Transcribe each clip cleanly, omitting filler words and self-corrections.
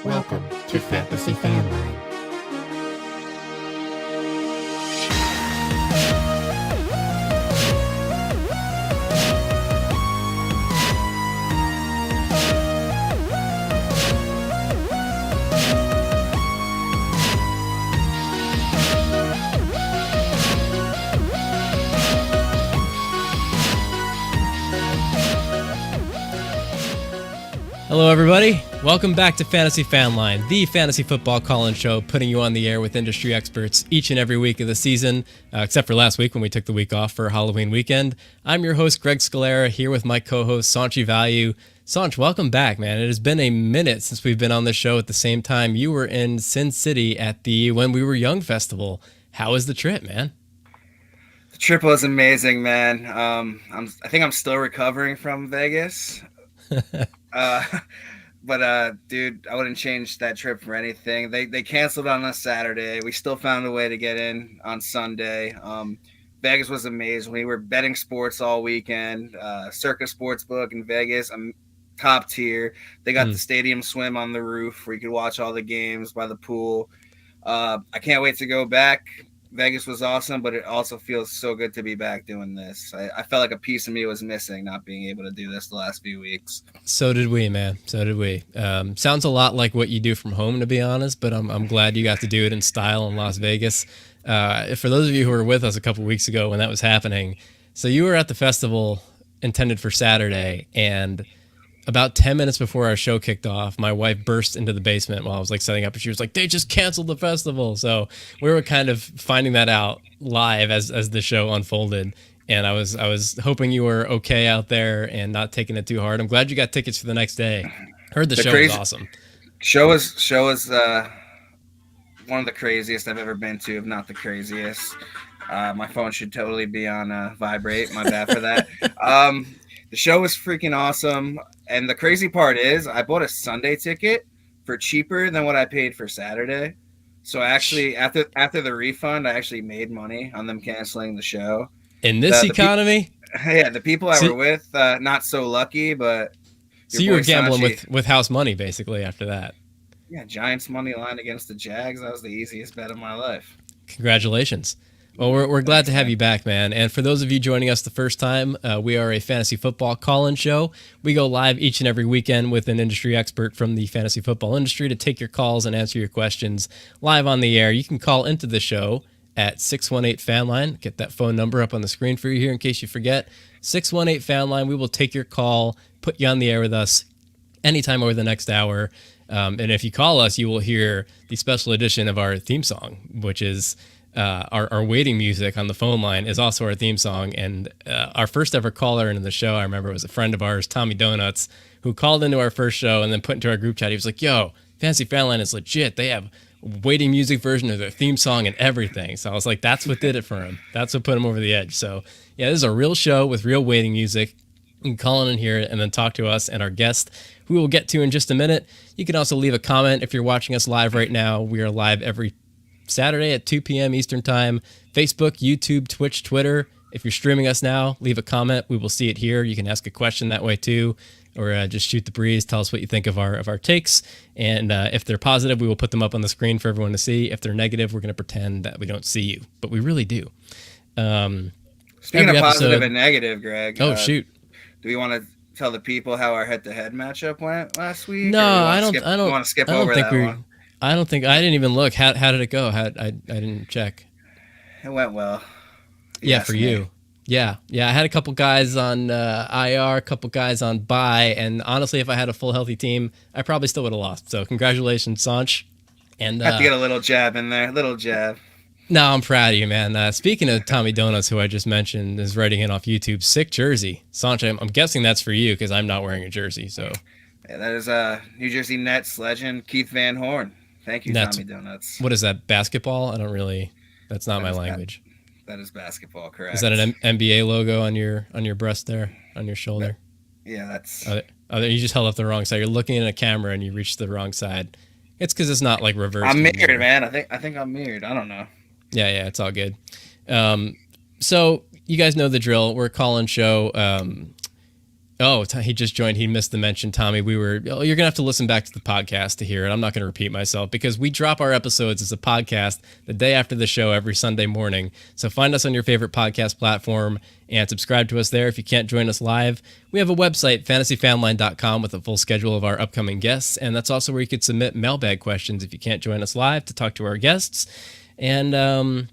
Welcome to Fantasy Fanline. Hello, everybody. Welcome back to Fantasy Fanline, the fantasy football call-in show, putting you on the air with industry experts each and every week of the season, except for last week when we took the week off for Halloween weekend. I'm your host, Greg Scalera, here with my co-host, Sanchi Value. Sanch, welcome back, man. It has been a minute since we've been on this show at the same time. You were in Sin City at the When We Were Young festival. How was the trip, man? The trip was amazing, man. I think I'm still recovering from Vegas. Dude, I wouldn't change that trip for anything. They canceled on us Saturday. We still found a way to get in on Sunday. Vegas was amazing. We were betting sports all weekend. Circus Sportsbook in Vegas, top tier. They got the stadium swim on the roof where you could watch all the games by the pool. I can't wait to go back. Vegas was awesome, but it also feels so good to be back doing this. I felt like a piece of me was missing not being able to do this the last few weeks. So did we, man. So did we. Sounds a lot like what you do from home, to be honest, but I'm glad you got to do it in style in Las Vegas. For those of you who were with us a couple weeks ago when that was happening, so you were at the festival intended for Saturday, and about 10 minutes before our show kicked off, my wife burst into the basement while I was setting up, and she was like, "They just canceled the festival." So we were kind of finding that out live as the show unfolded. And I was hoping you were okay out there and not taking it too hard. I'm glad you got tickets for the next day. Heard the show was awesome. Show was one of the craziest I've ever been to, if not the craziest. My phone should totally be on vibrate. My bad for that. The show was freaking awesome. And the crazy part is I bought a Sunday ticket for cheaper than what I paid for Saturday. So actually, after the refund, I actually made money on them canceling the show. In this economy? The people I were with, not so lucky, but... So you were gambling with house money, basically, after that. Yeah, Giants money line against the Jags. That was the easiest bet of my life. Congratulations. Well, we're glad to have you back, man. And for those of you joining us the first time, we are a fantasy football call-in show. We go live each and every weekend with an industry expert from the fantasy football industry to take your calls and answer your questions live on the air. You can call into the show at 618-FANLINE. Get that phone number up on the screen for you here in case you forget. 618-FANLINE. We will take your call, put you on the air with us anytime over the next hour. And if you call us, you will hear the special edition of our theme song, which is... Our waiting music on the phone line is also our theme song. And our first ever caller into the show, I remember, was a friend of ours, Tommy Donuts, who called into our first show and then put into our group chat. He was like, "Yo, Fantasy Fanline is legit. They have waiting music version of their theme song and everything." So I was like, that's what did it for him. That's what put him over the edge. So yeah, this is a real show with real waiting music. You can call in and hear it and then talk to us and our guest, who we'll get to in just a minute. You can also leave a comment if you're watching us live right now. We are live every Saturday at 2 p.m. Eastern Time. Facebook, YouTube, Twitch, Twitter. If you're streaming us now, leave a comment. We will see it here. You can ask a question that way too, or just shoot the breeze. Tell us what you think of our takes. And if they're positive, we will put them up on the screen for everyone to see. If they're negative, we're going to pretend that we don't see you, but we really do. Speaking of positive and negative, Greg. Oh, shoot. Do we want to tell the people how our head-to-head matchup went last week? No, I don't want to skip over that one. I didn't even look. How did it go? I didn't check. It went well. Yeah, for you. Yeah. I had a couple guys on IR, a couple guys on bye, and honestly, if I had a full healthy team, I probably still would have lost. So congratulations, Sanch. And have to get a little jab in there, little jab. No, I'm proud of you, man. Speaking of Tommy Donuts, who I just mentioned, is writing in off YouTube, sick jersey. Sanch, I'm guessing that's for you because I'm not wearing a jersey. So yeah, that is New Jersey Nets legend Keith Van Horn. Thank you, Tommy Donuts. What is that, basketball? That's not my language. That is basketball, correct. Is that an NBA logo on your breast there, on your shoulder? Yeah, that's... You just held up the wrong side. You're looking at a camera and you reached the wrong side. It's because it's not like reversed. I'm mirrored, man. I think I'm mirrored. I don't know. Yeah, it's all good. So you guys know the drill. We're a call-in show. Oh, he just joined. He missed the mention, Tommy. You're going to have to listen back to the podcast to hear it. I'm not going to repeat myself because we drop our episodes as a podcast the day after the show every Sunday morning. So find us on your favorite podcast platform and subscribe to us there if you can't join us live. We have a website, fantasyfanline.com, with a full schedule of our upcoming guests. And that's also where you could submit mailbag questions if you can't join us live to talk to our guests. And,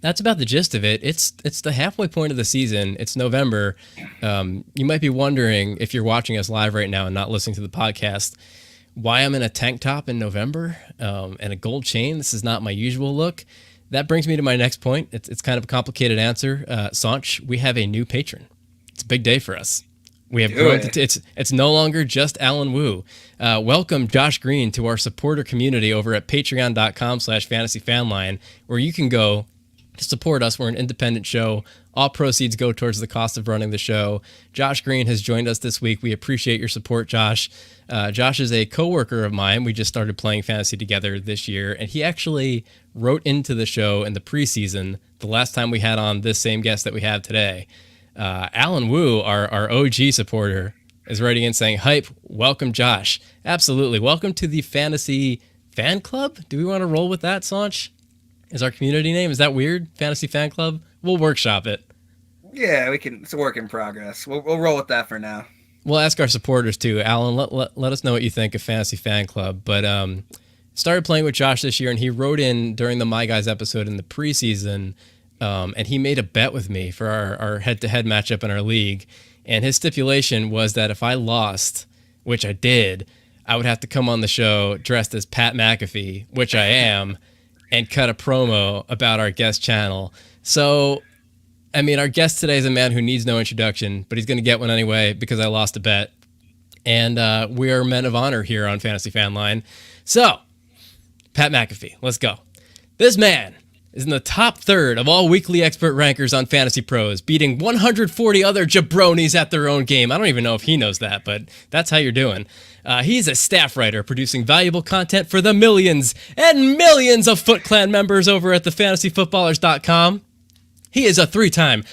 that's about the gist of it. It's the halfway point of the season. It's November. You might be wondering, if you're watching us live right now and not listening to the podcast, why I'm in a tank top in November and a gold chain. This is not my usual look. That brings me to my next point. It's kind of a complicated answer. Sanch, we have a new patron. It's a big day for us. We have grown. It's no longer just Alan Wu. Welcome Josh Green to our supporter community over at patreon.com/fantasyfanline, where you can go to support us. We're an independent show. All proceeds go towards the cost of running the show. Josh Green has joined us this week. We appreciate your support, Josh. Josh is a coworker of mine. We just started playing fantasy together this year, and he actually wrote into the show in the preseason, the last time we had on this same guest that we have today. Alan Wu, our OG supporter, is writing in saying, "Hype, welcome Josh." Absolutely. Welcome to the Fantasy Fan Club. Do we want to roll with that, Sanch? Is our community name? Is that weird? Fantasy Fan Club? We'll workshop it. Yeah, we can. It's a work in progress. We'll roll with that for now. We'll ask our supporters too. Alan, let us know what you think of Fantasy Fan Club. But started playing with Josh this year, and he wrote in during the My Guys episode in the preseason, and he made a bet with me for our head-to-head matchup in our league. And his stipulation was that if I lost, which I did, I would have to come on the show dressed as Pat McAfee, which I am, and cut a promo about our guest channel. So, I mean, our guest today is a man who needs no introduction, but he's going to get one anyway because I lost a bet. And we are men of honor here on Fantasy Fan Line. So, Pat McAfee, let's go. This man is in the top third of all weekly expert rankers on Fantasy Pros, beating 140 other jabronis at their own game. I don't even know if he knows that, but that's how you're doing. He's a staff writer producing valuable content for the millions and millions of Foot Clan members over at thefantasyfootballers.com. He is a three-time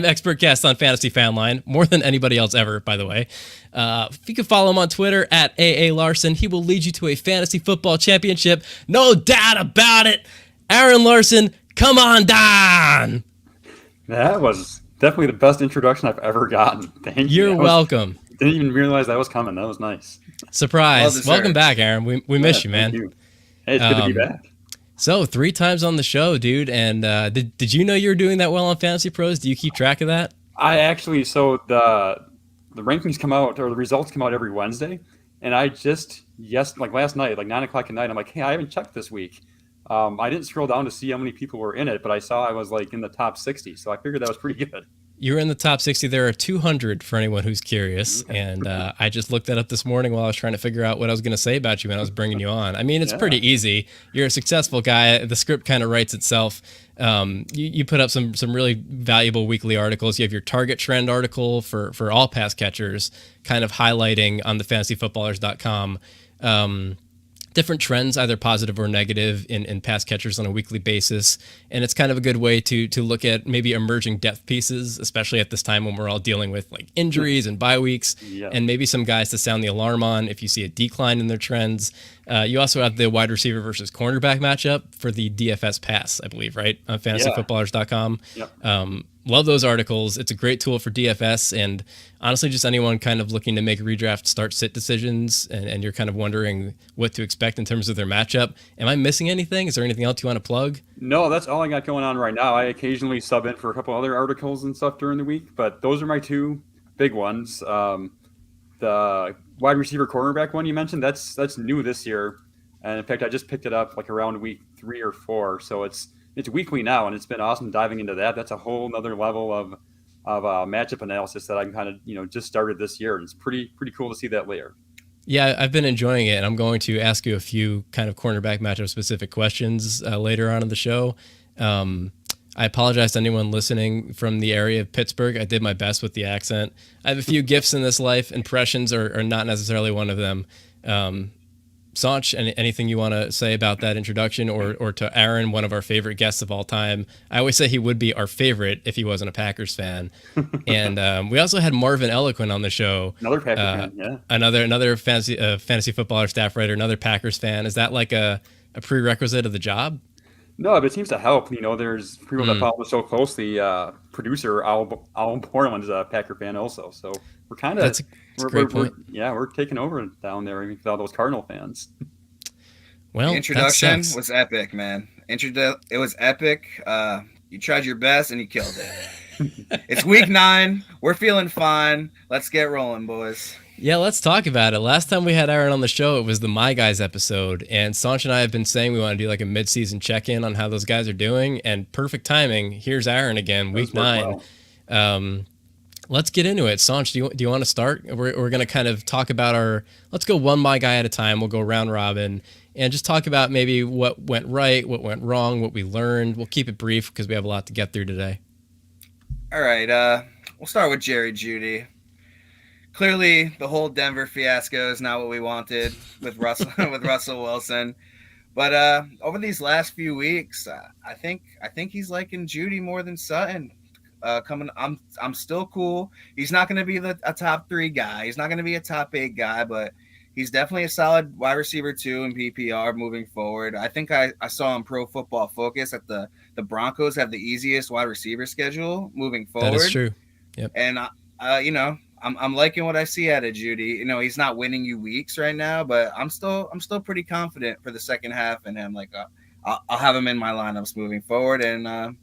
expert guest on Fantasy Fan Line, more than anybody else ever, by the way. If you can follow him on Twitter at AA Larson, he will lead you to a fantasy football championship. No doubt about it. Aaron Larson, come on down. That was definitely the best introduction I've ever gotten. Thank you. You're welcome. Didn't even realize that was coming. That was nice. Surprise. Welcome back, Aaron. We miss you, man. Thank you. Hey, it's good to be back. So 3 times on the show, dude. And did you know you were doing that well on Fantasy Pros? Do you keep track of that? I actually, so the rankings come out, or the results come out every Wednesday. And I just, last night, like 9 o'clock at night, I'm like, hey, I haven't checked this week. I didn't scroll down to see how many people were in it, but I saw I was like in the top 60. So I figured that was pretty good. You were in the top 60. There are 200 for anyone who's curious. And I just looked that up this morning while I was trying to figure out what I was going to say about you when I was bringing you on. I mean, it's pretty easy. You're a successful guy. The script kind of writes itself. You put up some really valuable weekly articles. You have your target trend article for all pass catchers, kind of highlighting on the fantasyfootballers.com different trends, either positive or negative, in pass catchers on a weekly basis. And it's kind of a good way to look at maybe emerging depth pieces, especially at this time when we're all dealing with like injuries and bye weeks, and maybe some guys to sound the alarm on if you see a decline in their trends. You also have the wide receiver versus cornerback matchup for the DFS pass, I believe, right? On fantasyfootballers.com. Love those articles. It's a great tool for DFS, and honestly, just anyone kind of looking to make redraft start-sit decisions, and you're kind of wondering what to expect in terms of their matchup. Am I missing anything? Is there anything else you want to plug? No, that's all I got going on right now. I occasionally sub in for a couple other articles and stuff during the week, but those are my 2 big ones. The wide receiver cornerback one you mentioned, that's new this year, and in fact, I just picked it up like around week 3 or 4, so it's weekly now, and it's been awesome diving into that. That's a whole nother level of matchup analysis that I'm kind of just started this year, and it's pretty cool to see that layer. Yeah, I've been enjoying it, and I'm going to ask you a few kind of cornerback matchup specific questions later on in the show. I apologize to anyone listening from the area of Pittsburgh. I did my best with the accent. I have a few gifts in this life. Impressions are not necessarily one of them. Sanch, anything you want to say about that introduction, or to Aaron, one of our favorite guests of all time? I always say he would be our favorite if he wasn't a Packers fan. And we also had Marvin Eloquent on the show. Another Packers fan, yeah. Another fantasy footballer, staff writer, another Packers fan. Is that like a prerequisite of the job? No, but it seems to help. There's people that follow us so closely. Producer Al Portland is a Packer fan also, so we're kind of. That's a great point. We're taking over down there with all those Cardinal fans. Well, the introduction was epic, man. It was epic. You tried your best and you killed it. It's week 9. We're feeling fine. Let's get rolling, boys. Yeah, let's talk about it. Last time we had Aaron on the show, it was the My Guys episode, and Sanch and I have been saying we want to do like a mid-season check-in on how those guys are doing, and perfect timing. Here's Aaron again, week 9. Well. Let's get into it. Sanch, do you want to start? We're going to kind of talk about let's go one My Guy at a time. We'll go round robin and just talk about maybe what went right, what went wrong, what we learned. We'll keep it brief because we have a lot to get through today. All right, we'll start with Jerry Jeudy. Clearly, the whole Denver fiasco is not what we wanted with Russell Wilson. But over these last few weeks, I think he's liking Jeudy more than Sutton. I'm still cool. He's not going to be a top 3 guy. He's not going to be a top 8 guy, but he's definitely a solid wide receiver 2 in PPR moving forward. I think I saw on Pro Football Focus that the Broncos have the easiest wide receiver schedule moving forward. That is true. Yep. And I'm liking what I see out of Jeudy. He's not winning you weeks right now, but I'm still pretty confident for the second half in him. Like I'll have him in my lineups moving forward, and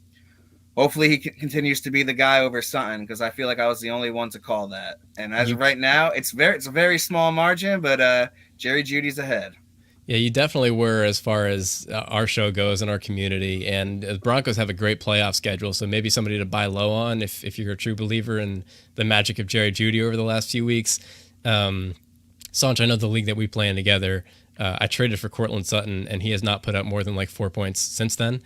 hopefully he continues to be the guy over Sutton, because I feel like I was the only one to call that. And as of right now, it's a very small margin, but Jerry Judy's ahead. Yeah, you definitely were as far as our show goes in our community. And the Broncos have a great playoff schedule, so maybe somebody to buy low on if you're a true believer in the magic of Jerry Jeudy over the last few weeks. Sanch, I know the league that we play in together, I traded for Courtland Sutton, and he has not put up more than like 4 points since then.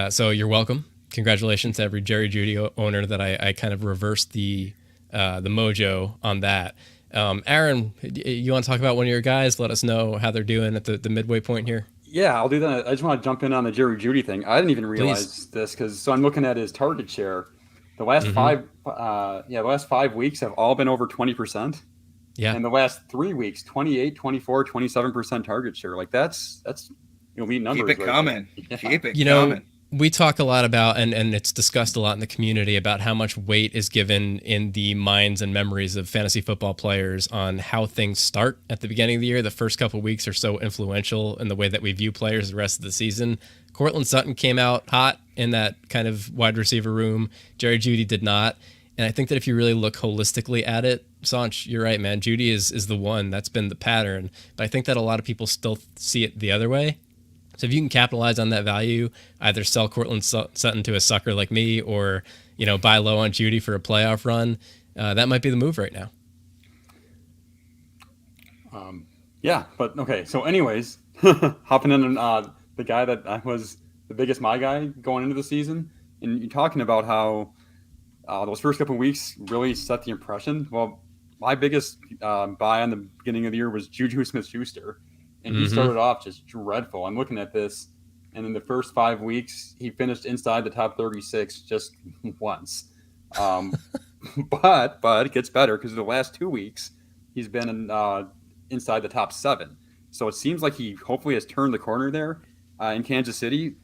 So you're welcome. Congratulations to every Jerry Jeudy owner that I kind of reversed the mojo on that. Aaron, you want to talk about one of your guys? Let us know how they're doing at the midway point here. Yeah, I'll do that. I just want to jump in on the Jerry Jeudy thing. I didn't even realize this so I'm looking at his target share. The last the last 5 weeks have all been over 20%. Yeah. And the last 3 weeks, 28, 24, 27% target share. Like that's elite numbers. Keep it coming. Yeah. Keep it coming. We talk a lot about, and it's discussed a lot in the community, about how much weight is given in the minds and memories of fantasy football players on how things start at the beginning of the year. The first couple of weeks are so influential in the way that we view players the rest of the season. Courtland Sutton came out hot in that kind of wide receiver room. Jerry Jeudy did not. And I think that if you really look holistically at it, Sanch, you're right, man. Jeudy is the one. That's been the pattern. But I think that a lot of people still see it the other way. So if you can capitalize on that value, either sell Courtland Sutton to a sucker like me, or buy low on Jeudy for a playoff run, that might be the move right now. Yeah, but okay. So, anyways, hopping in on the guy that I was the biggest My Guy going into the season, and you're talking about how those first couple of weeks really set the impression. Well, my biggest buy on the beginning of the year was Juju Smith-Schuster. And he started off just dreadful. I'm looking at this, and in the first 5 weeks, he finished inside the top 36 just once. But it gets better because the last 2 weeks, he's been inside the top 7. So it seems like he hopefully has turned the corner there in Kansas City.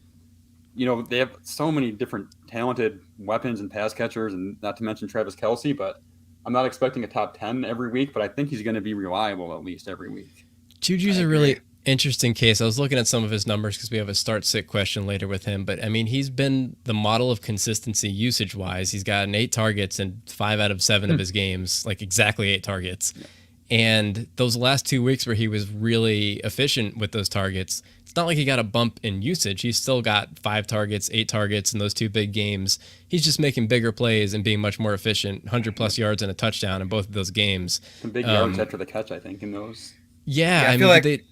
They have so many different talented weapons and pass catchers, and not to mention Travis Kelce, but I'm not expecting a top 10 every week, but I think he's going to be reliable at least every week. Juju's a really interesting case. I was looking at some of his numbers because we have a start-sit question later with him. But, I mean, he's been the model of consistency usage-wise. He's gotten 8 targets in 5 out of 7 of his games, like exactly 8 targets. Yeah. And those last 2 weeks where he was really efficient with those targets, it's not like he got a bump in usage. He's still got 5 targets, 8 targets in those 2 big games. He's just making bigger plays and being much more efficient, 100-plus yards and a touchdown in both of those games. Some big yards after the catch, I think, in those. Yeah, I feel like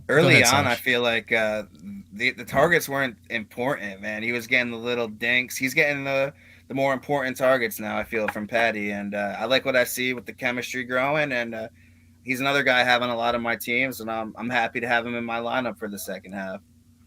early on, I feel like the targets weren't important, man. He was getting the little dinks. He's getting the more important targets now, I feel, from Patty. And I like what I see with the chemistry growing. And he's another guy I have on a lot of my teams, and I'm happy to have him in my lineup for the second half.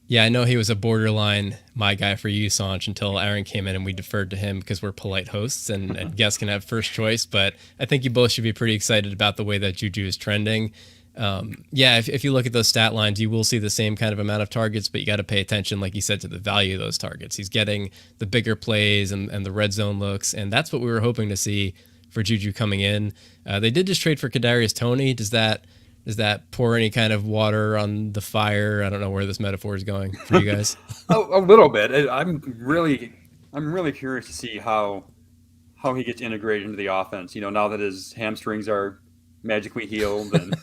Yeah, I know he was a borderline my guy for you, Sanch, until Aaron came in and we deferred to him because we're polite hosts and guests can have first choice. But I think you both should be pretty excited about the way that Juju is trending. If you look at those stat lines, you will see the same kind of amount of targets, but you got to pay attention, like you said, to the value of those targets. He's getting the bigger plays and the red zone looks, and that's what we were hoping to see for Juju coming in. They did just trade for Kadarius Toney. Does that pour any kind of water on the fire? I don't know where this metaphor is going for you guys. A little bit. I'm really curious to see how he gets integrated into the offense. Now that his hamstrings are magically healed and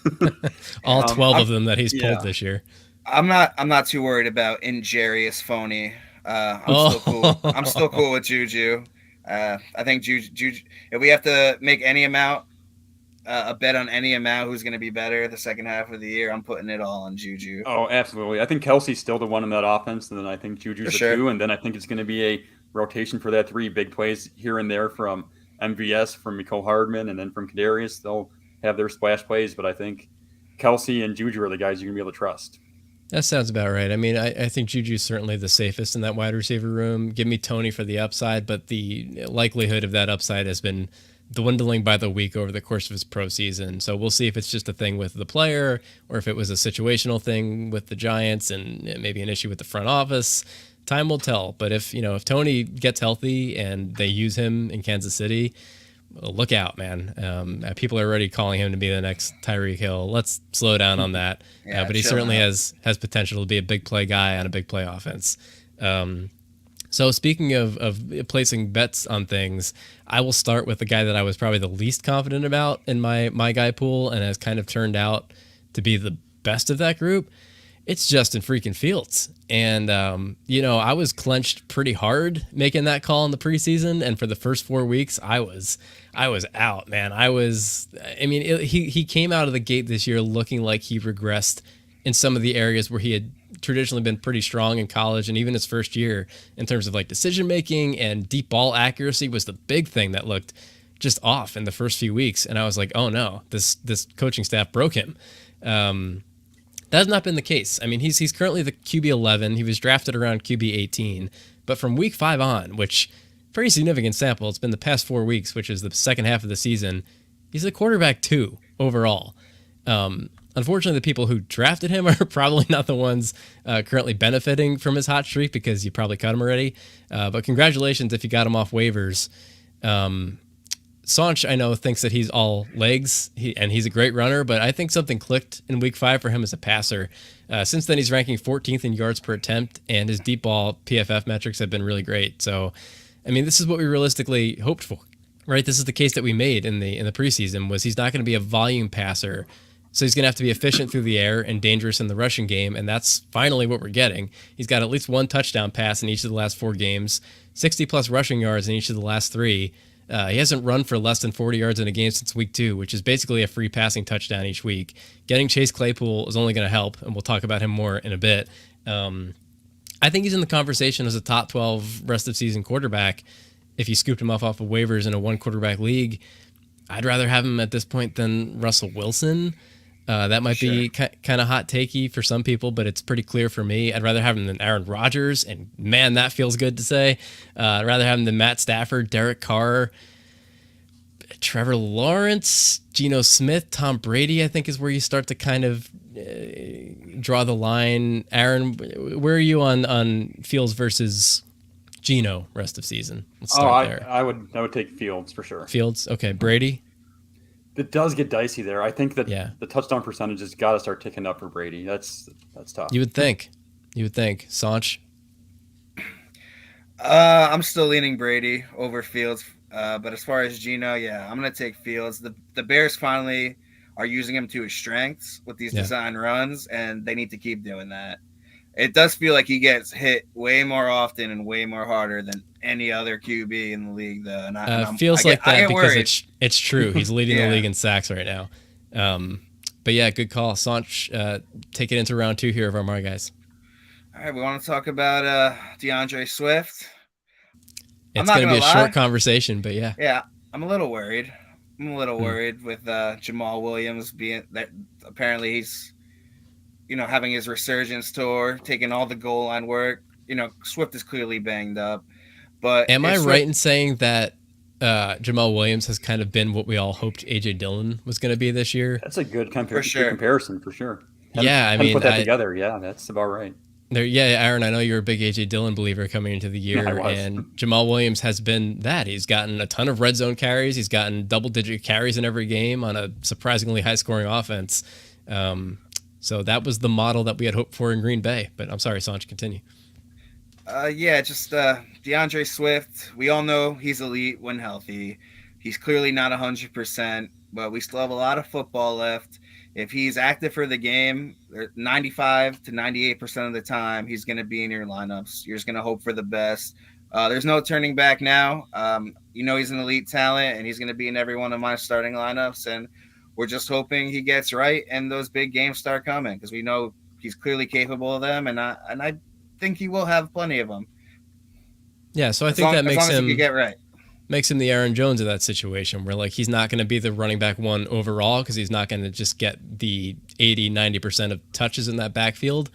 all 12 of them that he's pulled this year. I'm not too worried about injurious phony. Still cool. I'm still cool with Juju. I think Juju. If we have to make any amount, a bet on any amount who's going to be better the second half of the year, I'm putting it all on Juju. Oh, absolutely. I think Kelsey's still the one in that offense, and then I think Juju's the two, and then I think it's going to be a rotation for that 3 big plays here and there from MVS, from Mecole Hardman, and then from Kadarius. They'll have their splash plays, but I think Kelsey and Juju are the guys you're going to be able to trust. That sounds about right. I mean, I think Juju's certainly the safest in that wide receiver room. Give me Toney for the upside, but the likelihood of that upside has been dwindling by the week over the course of his pro season. So we'll see if it's just a thing with the player or if it was a situational thing with the Giants and maybe an issue with the front office. Time will tell. But if Toney gets healthy and they use him in Kansas City, look out, man. People are already calling him to be the next Tyreek Hill. Let's slow down on that. But he certainly has potential to be a big play guy on a big play offense. So speaking of placing bets on things, I will start with the guy that I was probably the least confident about in my guy pool and has kind of turned out to be the best of that group. It's Justin freaking Fields. And, I was clenched pretty hard making that call in the preseason. And for the first 4 weeks, I was out, man. He came out of the gate this year looking like he regressed in some of the areas where he had traditionally been pretty strong in college, and even his first year in terms of like decision making and deep ball accuracy was the big thing that looked just off in the first few weeks. And I was like, oh no, this coaching staff broke him. That has not been the case. I mean, he's currently the QB 11. He was drafted around QB 18, but from week 5 on, which pretty significant sample, it's been the past 4 weeks, which is the second half of the season, he's a quarterback 2 overall. Unfortunately, the people who drafted him are probably not the ones currently benefiting from his hot streak because you probably cut him already. But congratulations if you got him off waivers. Sanch, I know, thinks that he's all legs, and he's a great runner, but I think something clicked in week 5 for him as a passer. Since then, he's ranking 14th in yards per attempt, and his deep ball PFF metrics have been really great. So, I mean, this is what we realistically hoped for, right? This is the case that we made in the preseason, was he's not going to be a volume passer. So he's going to have to be efficient through the air and dangerous in the rushing game, and that's finally what we're getting. He's got at least 1 touchdown pass in each of the last 4 games, 60-plus rushing yards in each of the last 3. He hasn't run for less than 40 yards in a game since week 2, which is basically a free passing touchdown each week. Getting Chase Claypool is only going to help, and we'll talk about him more in a bit. I think he's in the conversation as a top 12 rest of season quarterback. If you scooped him off of waivers in a 1-quarterback league, I'd rather have him at this point than Russell Wilson. That might be kind of hot takey for some people, but it's pretty clear for me. I'd rather have him than Aaron Rodgers, and man, that feels good to say. I'd rather have him than Matt Stafford, Derek Carr, Trevor Lawrence, Geno Smith, Tom Brady, I think is where you start to kind of draw the line. Aaron, where are you on Fields versus Geno rest of season? Let's start there. I would take Fields for sure. Fields, okay. Brady? It does get dicey there. I think that the touchdown percentage has got to start ticking up for Brady. That's tough. You would think. Sanch? I'm still leaning Brady over Fields. But as far as Geno, I'm going to take Fields. The Bears finally are using him to his strengths with these design runs, and they need to keep doing that. It does feel like he gets hit way more often and way more harder than any other QB in the league, though. And feels like that because it's true. He's leading the league in sacks right now. But yeah, good call. Sanch, take it into round 2 here of our My Guys. All right, we want to talk about DeAndre Swift. It's going to be a short conversation, but yeah. Yeah, I'm a little worried. I'm a little worried with Jamal Williams being that apparently he's having his resurgence tour, taking all the goal line work. Swift is clearly banged up, but Am I if right Swift, in saying that Jamal Williams has kind of been what we all hoped AJ Dillon was going to be this year? That's a good, for sure. comparison for sure. Yeah, I Hadn't mean, put that together. Yeah, that's about right. Aaron, I know you're a big AJ Dillon believer coming into the year, I was. and Jamal Williams has been that. He's gotten a ton of red zone carries. He's gotten double-digit carries in every game on a surprisingly high-scoring offense. So that was the model that we had hoped for in Green Bay. But I'm sorry, Sanj, continue. Just DeAndre Swift. We all know he's elite when healthy. He's clearly not 100%, but we still have a lot of football left. If he's active for the game, 95 to 98% of the time, he's going to be in your lineups. You're just going to hope for the best. There's no turning back now. He's an elite talent, and he's going to be in every one of my starting lineups. And we're just hoping he gets right and those big games start coming because we know he's clearly capable of them, and I think he will have plenty of them. Yeah, so I think that makes him get right. Makes him the Aaron Jones of that situation where he's not going to be the running back one overall because he's not going to just get the 80-90% of touches in that backfield.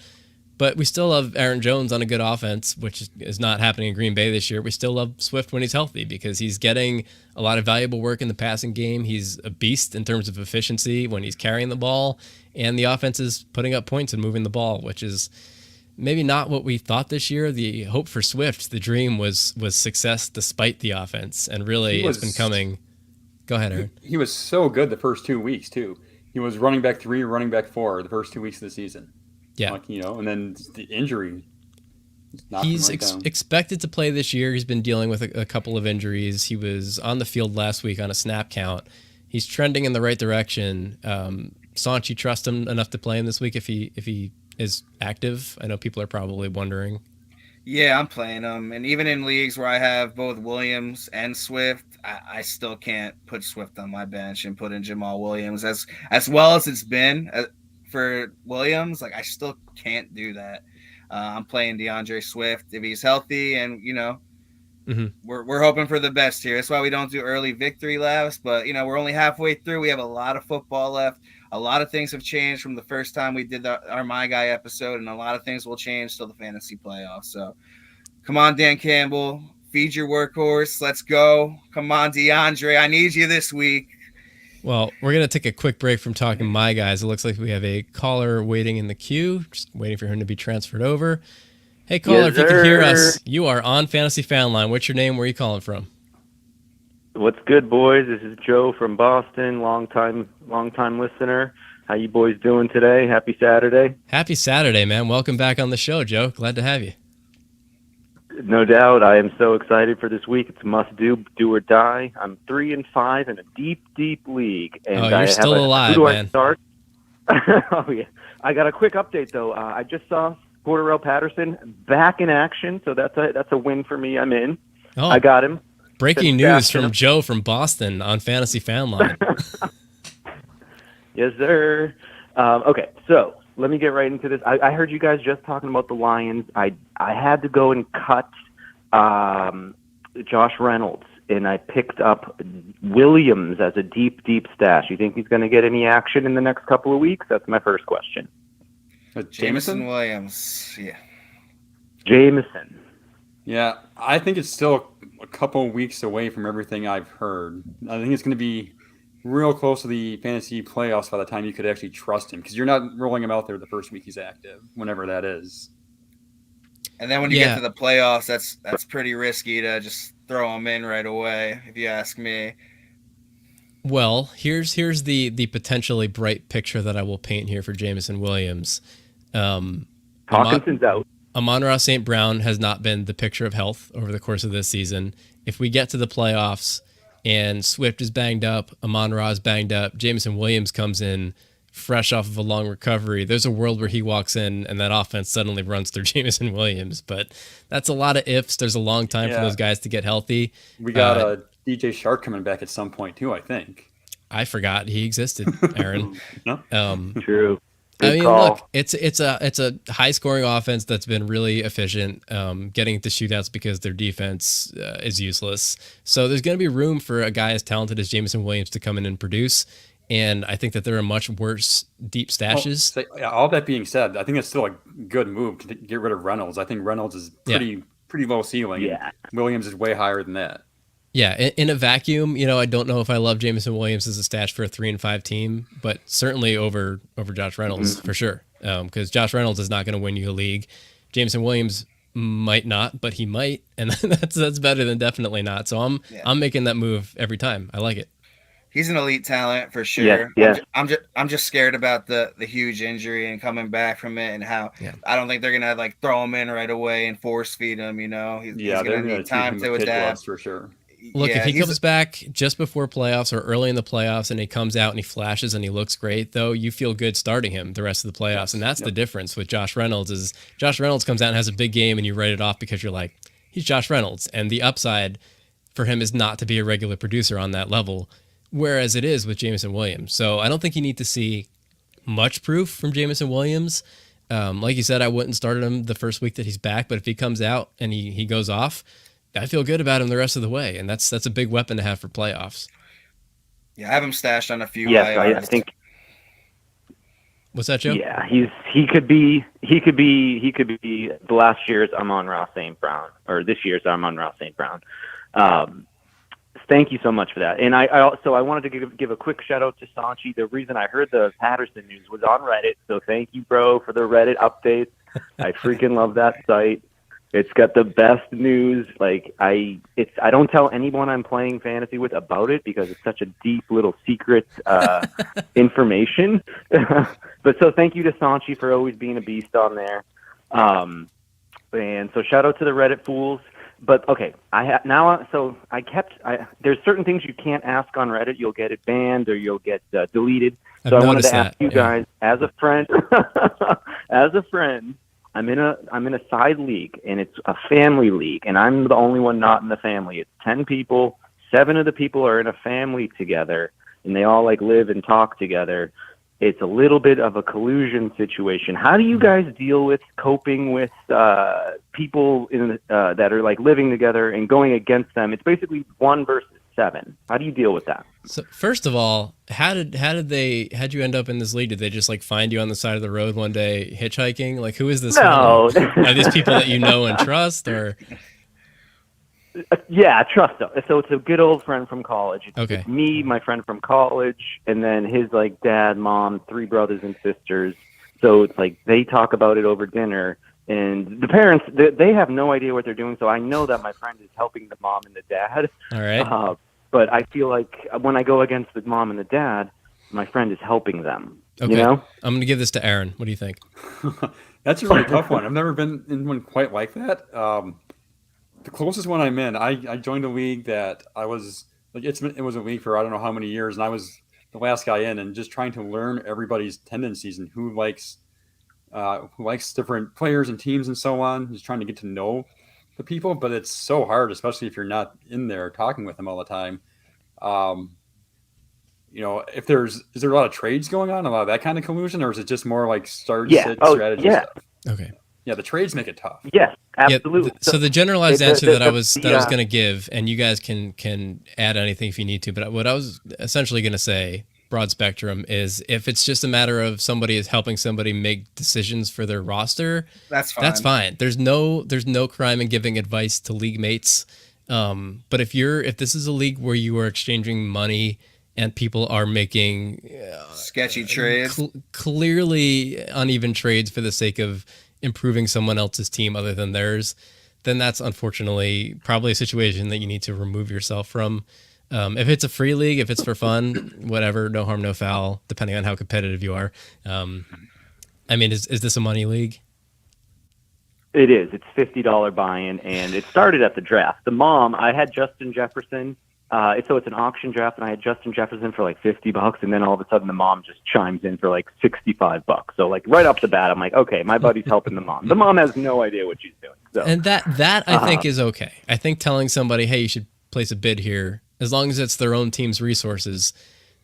But we still love Aaron Jones on a good offense, which is not happening in Green Bay this year. We still love Swift when he's healthy because he's getting a lot of valuable work in the passing game. He's a beast in terms of efficiency when he's carrying the ball, and the offense is putting up points and moving the ball, which is maybe not what we thought this year. The hope for Swift, the dream was success despite the offense, and really it's been coming. Go ahead, Aaron. He was so good the first 2 weeks too. He was running back 3, running back 4 the first 2 weeks of the season. Yeah, and then the injury. He's expected to play this year. He's been dealing with a couple of injuries. He was on the field last week on a snap count. He's trending in the right direction. Sanch, you trust him enough to play him this week if he is active? I know people are probably wondering. Yeah, I'm playing him. And even in leagues where I have both Williams and Swift, I still can't put Swift on my bench and put in Jamal Williams. As well as it's been for Williams, I still can't do that. I'm playing DeAndre Swift if he's healthy, and we're hoping for the best here. That's why we don't do early victory laps, but we're only halfway through. We have a lot of football left. A lot of things have changed from the first time we did our My Guy episode, and a lot of things will change till the fantasy playoffs. So come on, Dan Campbell, feed your workhorse. Let's go. Come on, DeAndre. I need you this week. Well, we're going to take a quick break from talking My Guys. It looks like we have a caller waiting in the queue, just waiting for him to be transferred over. Hey, caller, if you can hear us, you are on Fantasy Fanline. What's your name? Where are you calling from? What's good, boys? This is Joe from Boston, long time listener. How you boys doing today? Happy Saturday. Happy Saturday, man. Welcome back on the show, Joe. Glad to have you. No doubt. I am so excited for this week. It's a must-do, do or die. I'm 3-5 in a deep league. And you're still alive, who do man. I start? Oh, yeah. I got a quick update, though. I just saw Cordarrelle Patterson back in action, so that's a win for me. I'm in. Oh, I got him. breaking news from Joe from Boston on Fantasy Fanline. Yes, sir. Okay, so let me get right into this. I heard you guys just talking about the Lions. I had to go and cut Josh Reynolds, and I picked up Williams as a deep stash. You think he's going to get any action in the next couple of weeks? That's my first question. Jameson Williams, yeah. Jameson. Yeah, I think it's still a couple weeks away from everything I've heard. I think it's going to be real close to the fantasy playoffs by the time you could actually trust him, because you're not rolling him out there the first week he's active, whenever that is. And then when you get to the playoffs, that's pretty risky to just throw him in right away, if you ask me. Well, here's the potentially bright picture that I will paint here for Jameson Williams. Hawkinson's out. Amon-Ra St. Brown has not been the picture of health over the course of this season. If we get to the playoffs and Swift is banged up, Amon-Ra is banged up, Jameson Williams comes in fresh off of a long recovery, there's a world where he walks in and that offense suddenly runs through Jameson Williams. But that's a lot of ifs. There's a long time for those guys to get healthy. We got DJ Shark coming back at some point too, I think. I forgot he existed, Aaron. No? True. I mean, call. look, it's a high scoring offense that's been really efficient, getting into shootouts because their defense is useless. So there's going to be room for a guy as talented as Jameson Williams to come in and produce. And I think that there are much worse deep stashes. All that being said, I think it's still a good move to get rid of Reynolds. I think Reynolds is pretty low ceiling. Yeah. And Williams is way higher than that. Yeah, in a vacuum, I don't know if I love Jameson Williams as a stash for a 3-5 team, but certainly over Josh Reynolds for sure. Because Josh Reynolds is not going to win you a league. Jameson Williams might not, but he might, and that's better than definitely not. So I'm making that move every time. I like it. He's an elite talent for sure. Yeah. I'm just scared about the huge injury and coming back from it, and how I don't think they're gonna like throw him in right away and force feed him. He's gonna need time to adapt for sure. Look, if he comes back just before playoffs or early in the playoffs and he comes out and he flashes and he looks great, though, you feel good starting him the rest of the playoffs. And that's the difference with Josh Reynolds is Josh Reynolds comes out and has a big game and you write it off because you're like, he's Josh Reynolds. And the upside for him is not to be a regular producer on that level, whereas it is with Jameson Williams. So I don't think you need to see much proof from Jameson Williams. Like you said, I wouldn't start him the first week that he's back, but if he comes out and he goes off, I feel good about him the rest of the way, and that's a big weapon to have for playoffs. Yeah, I have him stashed on a few. Yes, I think. What's that, Joe? Yeah, he could be the last year's Amon-Ra St. Brown, or this year's Amon-Ra St. Brown. Thank you so much for that. And I also wanted to give a quick shout out to Sanchi. The reason I heard the Patterson news was on Reddit, so thank you, bro, for the Reddit updates. I freaking love that site. It's got the best news. Like I don't tell anyone I'm playing fantasy with about it because it's such a deep little secret information. But so thank you to Sanchi for always being a beast on there. And so shout out to the Reddit fools. But okay, there's certain things you can't ask on Reddit. You'll get it banned or you'll get deleted. So I wanted to ask you guys as a friend, I'm in a side league, and it's a family league, and I'm the only one not in the family. It's 10 people. 7 of the people are in a family together, and they all live and talk together. It's a little bit of a collusion situation. How do you guys deal with coping with people that are living together and going against them? It's basically 1 versus 7. How do you deal with that? So first of all, how'd you end up in this league? Did they just find you on the side of the road one day hitchhiking? Who is this? No. Are these people that you know and trust, or? Yeah, trust them. So it's a good old friend from college. Okay. It's me, my friend from college, and then his dad, mom, 3 brothers and sisters. So it's they talk about it over dinner, and the parents they have no idea what they're doing. So I know that my friend is helping the mom and the dad. All right. But I feel like when I go against the mom and the dad, my friend is helping them. Okay. I'm going to give this to Aaron. What do you think? That's a really tough one. I've never been in one quite like that. The closest one I'm in, I joined a league that I was it was a league for I don't know how many years, and I was the last guy in, and just trying to learn everybody's tendencies and who likes different players and teams and so on. Just trying to get to know the people, but it's so hard, especially if you're not in there talking with them all the time. Is there a lot of trades going on, a lot of that kind of collusion, or is it just more strategy stuff? Okay. Yeah, the trades make it tough. Yes, absolutely. So the generalized answer that I was going to give, and you guys can add anything if you need to, but what I was essentially going to say, broad spectrum, is if it's just a matter of somebody is helping somebody make decisions for their roster, that's fine. That's fine. There's no crime in giving advice to league mates. But if this is a league where you are exchanging money and people are making sketchy trades, clearly uneven trades for the sake of improving someone else's team other than theirs, then that's unfortunately probably a situation that you need to remove yourself from. If it's a free league, if it's for fun, whatever, no harm, no foul, depending on how competitive you are. Is this a money league? It is. It's $50 buy-in, and it started at the draft. The mom, I had Justin Jefferson. So it's an auction draft, and I had Justin Jefferson for $50, and then all of a sudden the mom just chimes in for $65. So right off the bat, I'm like, okay, my buddy's helping the mom. The mom has no idea what she's doing. So. And that I think is okay. I think telling somebody, hey, you should place a bid here, as long as it's their own team's resources,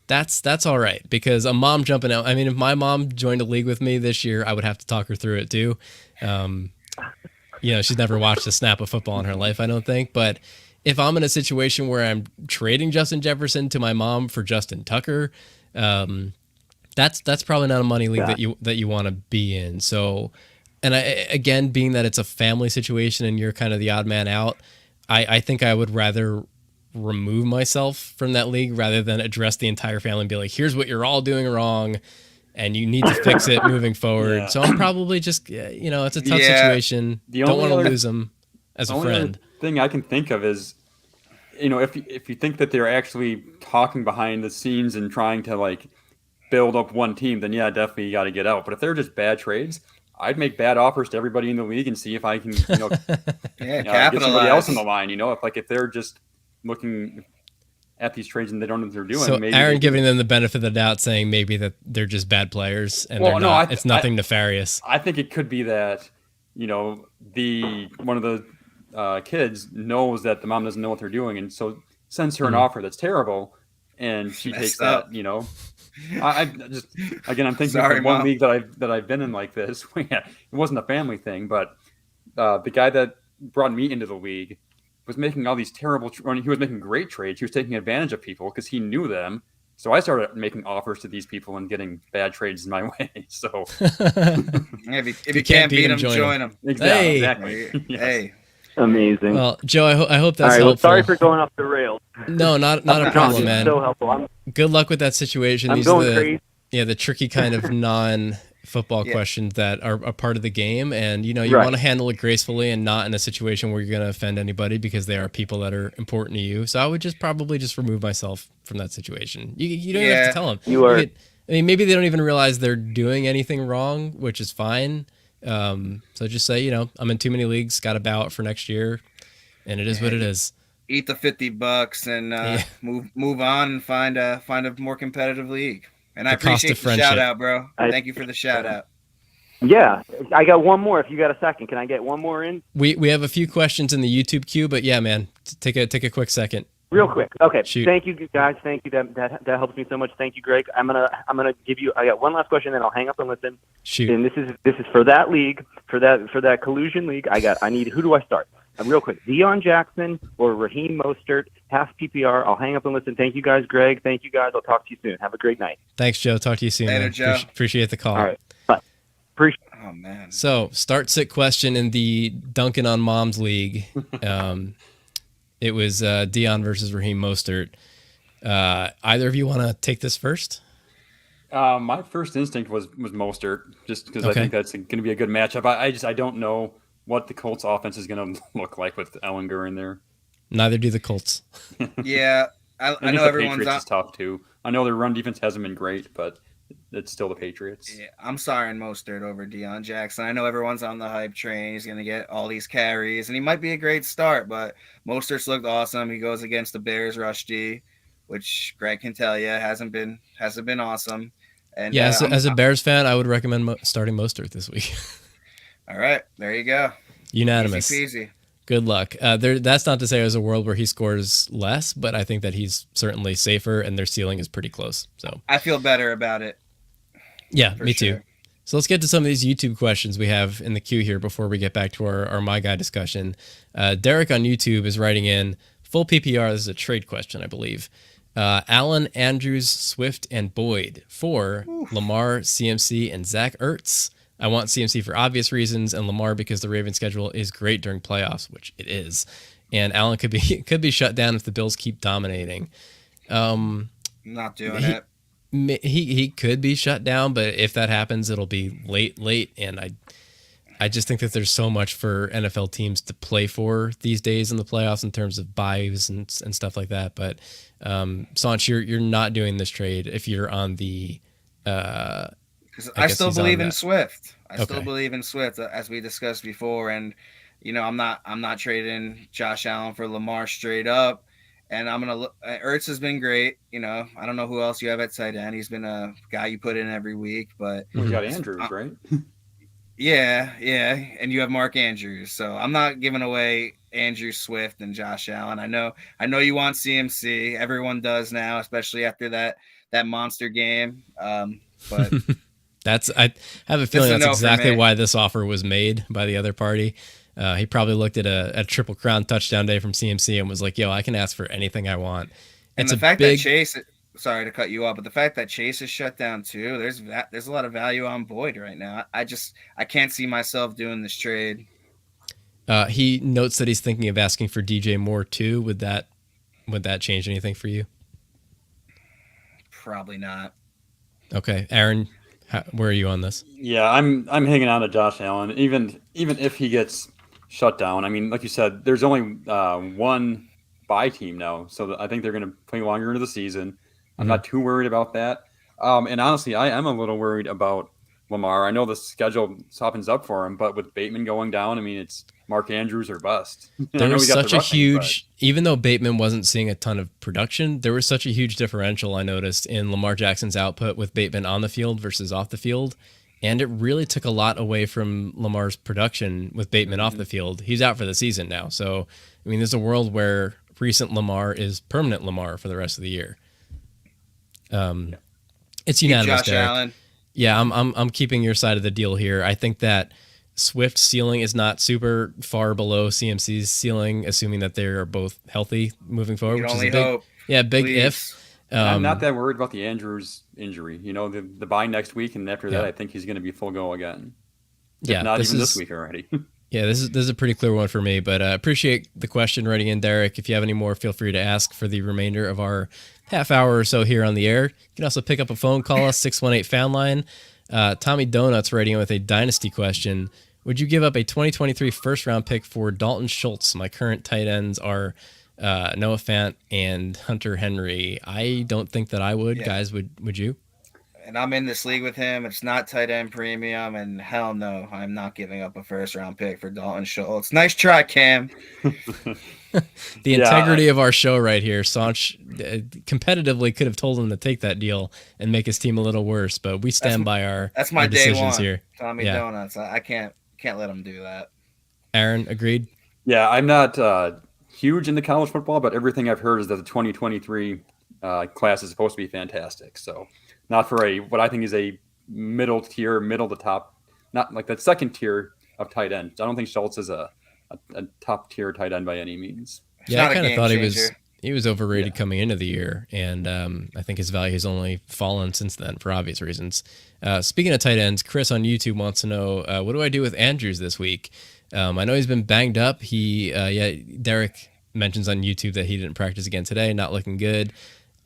that's all right, because a mom jumping out. I mean, if my mom joined a league with me this year, I would have to talk her through it too. She's never watched a snap of football in her life, I don't think. But if I'm in a situation where I'm trading Justin Jefferson to my mom for Justin Tucker, that's probably not a money league that you want to be in. So, and again, being that it's a family situation and you're kind of the odd man out, I think I would rather remove myself from that league rather than address the entire family and be like, here's what you're all doing wrong and you need to fix it moving forward. Yeah. So I'm probably just, it's a tough situation. Don't want to lose them as a friend. Thing I can think of is, if you think that they're actually talking behind the scenes and trying to like build up one team, then yeah, definitely you got to get out. But if they're just bad trades, I'd make bad offers to everybody in the league and see if I can, get somebody else on the line. If they're just looking at these trades and they don't know what they're doing. So maybe Aaron giving them the benefit of the doubt, saying maybe that they're just bad players and it's nothing nefarious. I think it could be that, one of the kids knows that the mom doesn't know what they're doing, and so sends her an offer that's terrible, and she takes that. I just, again, I'm thinking of one league that I've been in like this. It wasn't a family thing, but the guy that brought me into the league was making all these terrible. He was making great trades. He was taking advantage of people because he knew them. So I started making offers to these people and getting bad trades in my way. So if you can't beat them, join them. Exactly. Yes. Hey. Amazing. Well, Joe, I hope that's all right, helpful. Well, sorry for going off the rails. No, not a problem, man. So helpful. Good luck with that situation. I'm These going are crazy. The tricky kind of non-football questions that are a part of the game, and you Right. want to handle it gracefully and not in a situation where you're going to offend anybody because they are people that are important to you. So I would probably remove myself from that situation. You don't even have to tell them. Maybe they don't even realize they're doing anything wrong, which is fine. So just say, I'm in too many leagues, got to bow out for next year, and it is what it is. Eat the $50 and move on and find a more competitive league. And I appreciate the shout out, bro. Thank you for the shout out. Yeah, I got one more. If you got a second, can I get one more in? We have a few questions in the YouTube queue, but yeah, man, take a quick second. Real quick. Okay. Shoot. Thank you, guys. Thank you. That helps me so much. Thank you, Greg. I'm gonna give you. I got one last question, then I'll hang up and listen. Shoot. And this is for that league, for that collusion league. I need. Who do I start? Real quick. Deion Jackson or Raheem Mostert, half PPR. I'll hang up and listen. Thank you, guys. Greg. Thank you, guys. I'll talk to you soon. Have a great night. Thanks, Joe. Talk to you soon. Later, Joe. Appreciate the call. All right. Bye. Oh man. So start-sit question in the Duncan on Moms League. It was Deion versus Raheem Mostert. Either of you want to take this first? My first instinct was Mostert, just because I think that's going to be a good matchup. I don't know what the Colts offense is going to look like with Ellinger in there. Neither do the Colts. Yeah, I know everyone's Patriots is tough too. I know their run defense hasn't been great, but it's still the Patriots. Yeah, I'm sorry in Mostert over Deion Jackson. I know everyone's on the hype train. He's going to get all these carries, and he might be a great start, but Mostert's looked awesome. He goes against the Bears rush D, which Greg can tell you hasn't been awesome. And yeah, as a Bears fan, I would recommend starting Mostert this week. All right, there you go. Unanimous. Easy peasy. Good luck. That's not to say there's a world where he scores less, but I think that he's certainly safer, and their ceiling is pretty close. So I feel better about it. Yeah, me too. So let's get to some of these YouTube questions we have in the queue here before we get back to our My Guy discussion. Derek on YouTube is writing in, full PPR, this is a trade question, I believe. Allen, Andrews, Swift, and Boyd for Lamar, CMC, and Zach Ertz. I want CMC for obvious reasons, and Lamar because the Ravens schedule is great during playoffs, which it is. And Allen could be shut down if the Bills keep dominating. Not doing it. He could be shut down, but if that happens, it'll be late. And I just think that there's so much for NFL teams to play for these days in the playoffs in terms of buys and stuff like that. But Sanch, you're not doing this trade if you're on the. I still believe in Swift. I still believe in Swift, as we discussed before, and I'm not trading Josh Allen for Lamar straight up. And I'm gonna look. Ertz has been great. I don't know who else you have at tight end. He's been a guy you put in every week, but you got Andrews, right? Yeah, and you have Mark Andrews. So I'm not giving away Andrew Swift and Josh Allen. I know you want CMC. Everyone does now, especially after that that monster game. But I have a feeling This is that's a no for exactly me. why this offer was made by the other party. He probably looked at a Triple Crown touchdown day from CMC and was like, yo, I can ask for anything I want. and It's the a fact big, that Chase, sorry to cut you off, but the fact that Chase is shut down too, there's a lot of value on Boyd right now. I can't see myself doing this trade. he notes that he's thinking of asking for DJ Moore too. Would that change anything for you? Probably not. Okay. Aaron, where are you on this? Yeah, I'm hanging on to Josh Allen, even if he gets shut down. I mean, like you said, there's only one bye team now, so I think they're going to play longer into the season. I'm not too worried about that. And honestly, I am a little worried about Lamar. I know the schedule softens up for him, but with Bateman going down, I mean, it's Mark Andrews or bust. There was such a huge, even though Bateman wasn't seeing a ton of production, there was such a huge differential I noticed in Lamar Jackson's output with Bateman on the field versus off the field. And it really took a lot away from Lamar's production with Bateman off the field. He's out for the season now. So, I mean, there's a world where recent Lamar is permanent Lamar for the rest of the year. It's unanimous, Josh Derek. Allen. Yeah, I'm keeping your side of the deal here. I think that Swift's ceiling is not super far below CMC's ceiling, assuming that they are both healthy moving forward. You Which can is only a big, hope. yeah, big Please. if. I'm not that worried about the Andrews injury. You know, the bye next week, and after that, Yeah. I think he's going to be full go again. If Yeah, not this even is- this week already. Yeah, this is a pretty clear one for me, but appreciate the question writing in, Derek. If you have any more, feel free to ask for the remainder of our half hour or so here on the air. You can also pick up a phone, call us, 618 Fanline. Tommy Donuts writing in with a dynasty question. Would you give up a 2023 first-round pick for Dalton Schultz? My current tight ends are Noah Fant and Hunter Henry. I don't think that I would. Yeah. Guys, would you? And I'm in this league with him. It's not tight end premium, and hell no, I'm not giving up a first-round pick for Dalton Schultz. Nice try, Cam. The integrity of our show right here. Sanch competitively could have told him to take that deal and make his team a little worse, but we stand by our That's my our day decisions one. here. Tommy Yeah. Donuts. I can't let him do that. Aaron, agreed? Yeah, I'm not huge into college football, but everything I've heard is that the 2023 class is supposed to be fantastic. So, not for what I think is a middle to top, not like that second tier of tight end. I don't think Schultz is a top tier tight end by any means. Yeah, not I a kind of game thought changer. he was overrated coming into the year, and I think his value has only fallen since then for obvious reasons. Speaking of tight ends, Chris on YouTube wants to know, what do I do with Andrews this week? I know he's been banged up. Derek mentions on YouTube that he didn't practice again today, not looking good.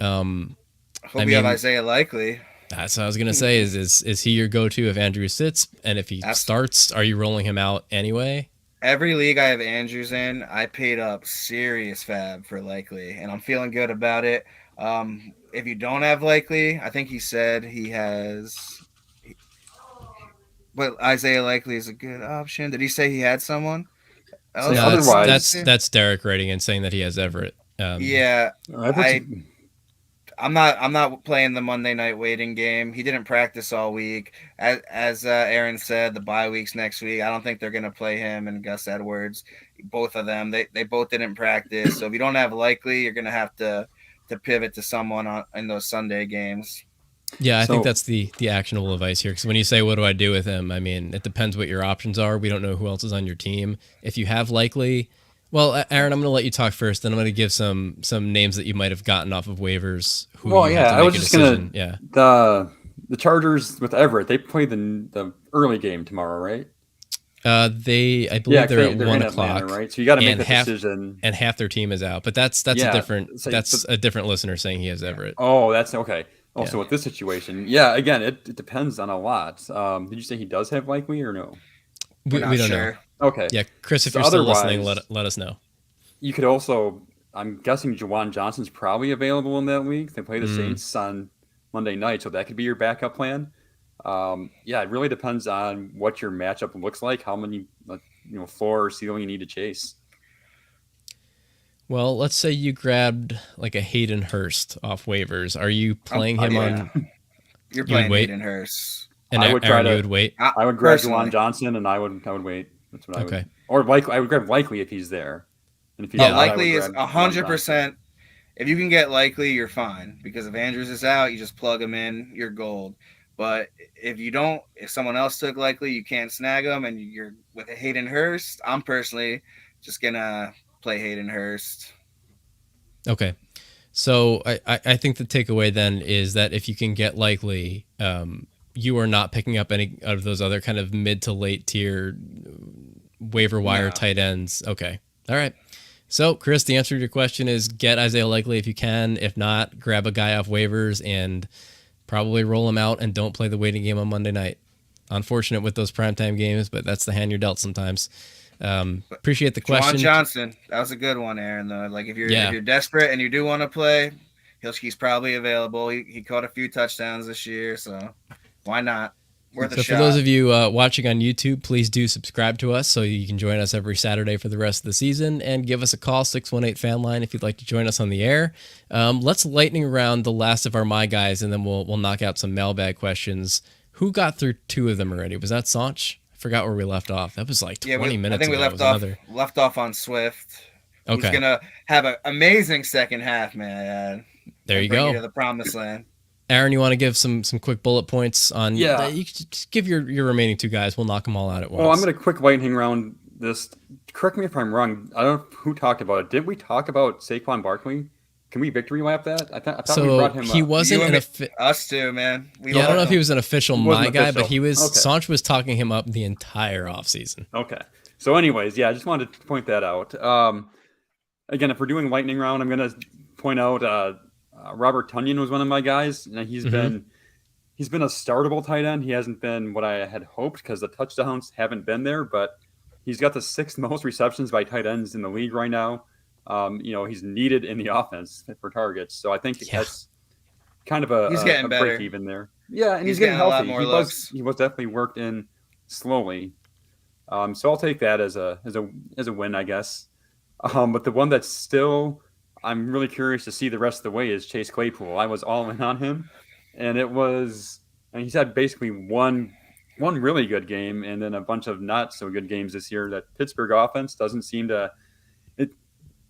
Hope you have Isaiah Likely. That's what I was gonna say. Is he your go-to if Andrews sits, and if he starts, are you rolling him out anyway? Every league I have Andrews in, I paid up serious fab for Likely, and I'm feeling good about it. If you don't have Likely, I think he said he has, but Isaiah Likely is a good option. Did he say he had someone else? Yeah, otherwise- that's Derek writing and saying that he has Everett. Yeah, I'm not playing the Monday night waiting game. He didn't practice all week. As Aaron said, the bye week's next week. I don't think they're going to play him and Gus Edwards. Both of them, they both didn't practice. So if you don't have Likely, you're going to have to pivot to someone in those Sunday games. Yeah, I think that's the actionable advice here. Because when you say, what do I do with him? I mean, it depends what your options are. We don't know who else is on your team. If you have Likely, well, Aaron, I'm going to let you talk first. Then I'm going to give some names that you might have gotten off of waivers. I was just going to the Chargers with Everett. They play the early game tomorrow, right? I believe they're at 1 o'clock, Atlanta, right? So you got to make that decision. And half their team is out, but that's a different listener saying he has Everett. Oh, that's okay. Also, with this situation, again, it depends on a lot. Did you say he does have Likely or no? We don't know. Okay. Yeah, Chris, if you're still listening, let us know. You could also, I'm guessing Juwan Johnson's probably available in that week. They play the Saints on Monday night, so that could be your backup plan. It really depends on what your matchup looks like, how many floor or ceiling you need to chase. Well, let's say you grabbed like a Hayden Hurst off waivers. Are you playing him on? You're playing Hayden Hurst. And I would Aaron, you would wait. I would grab Juwan Johnson, and I would wait. That's what I would. Or Likely, I would grab Likely if he's there. And if he's Likely is 100%. if you can get Likely, you're fine, because if Andrews is out, you just plug him in, you're gold. But if you don't, if someone else took Likely, you can't snag them, and you're with a Hayden Hurst. I'm personally just gonna play Hayden Hurst. Okay. So I think the takeaway then is that if you can get Likely, you are not picking up any of those other kind of mid to late tier waiver wire tight ends. Okay. All right. So, Chris, the answer to your question is get Isaiah Likely if you can. If not, grab a guy off waivers and probably roll him out and don't play the waiting game on Monday night. Unfortunate with those primetime games, but that's the hand you're dealt sometimes. Appreciate the question. Juwan Johnson, that was a good one, Aaron. Though, like if you're desperate and you do want to play, he's probably available. He caught a few touchdowns this year, so why not? Worth a shot. For those of you watching on YouTube, please do subscribe to us so you can join us every Saturday for the rest of the season, and give us a call, 618 Fanline, if you'd like to join us on the air. Let's lightning round the last of our My Guys, and then we'll knock out some mailbag questions. Who got through two of them already? Was that Sanch? I forgot where we left off. That was like 20 minutes ago. I think we left off on Swift. Okay. He's going to have an amazing second half, man. There you go. You to the promised land. Aaron, you want to give some quick bullet points on? Yeah. You just give your remaining two guys. We'll knock them all out at once. Well, I'm going to quick lightning round this. Correct me if I'm wrong. I don't know who talked about it. Did we talk about Saquon Barkley? Can we victory lap that? I thought we brought him up. He wasn't us too, man. I don't know if he was an official My Guy, but he was. Okay. Sanch was talking him up the entire offseason. Okay. So, anyways, I just wanted to point that out. Again, if we're doing lightning round, I'm going to point out Robert Tonyan was one of my guys, and he's been a startable tight end. He hasn't been what I had hoped because the touchdowns haven't been there, but he's got the 6th most receptions by tight ends in the league right now. He's needed in the offense for targets, so I think that's kind of a break even there. Yeah, and he's getting healthy. A lot more he was definitely worked in slowly. So I'll take that as a win, I guess. But the one that's still I'm really curious to see the rest of the way is Chase Claypool. I was all in on him, and he's had basically one really good game and then a bunch of not so good games this year. That Pittsburgh offense doesn't seem to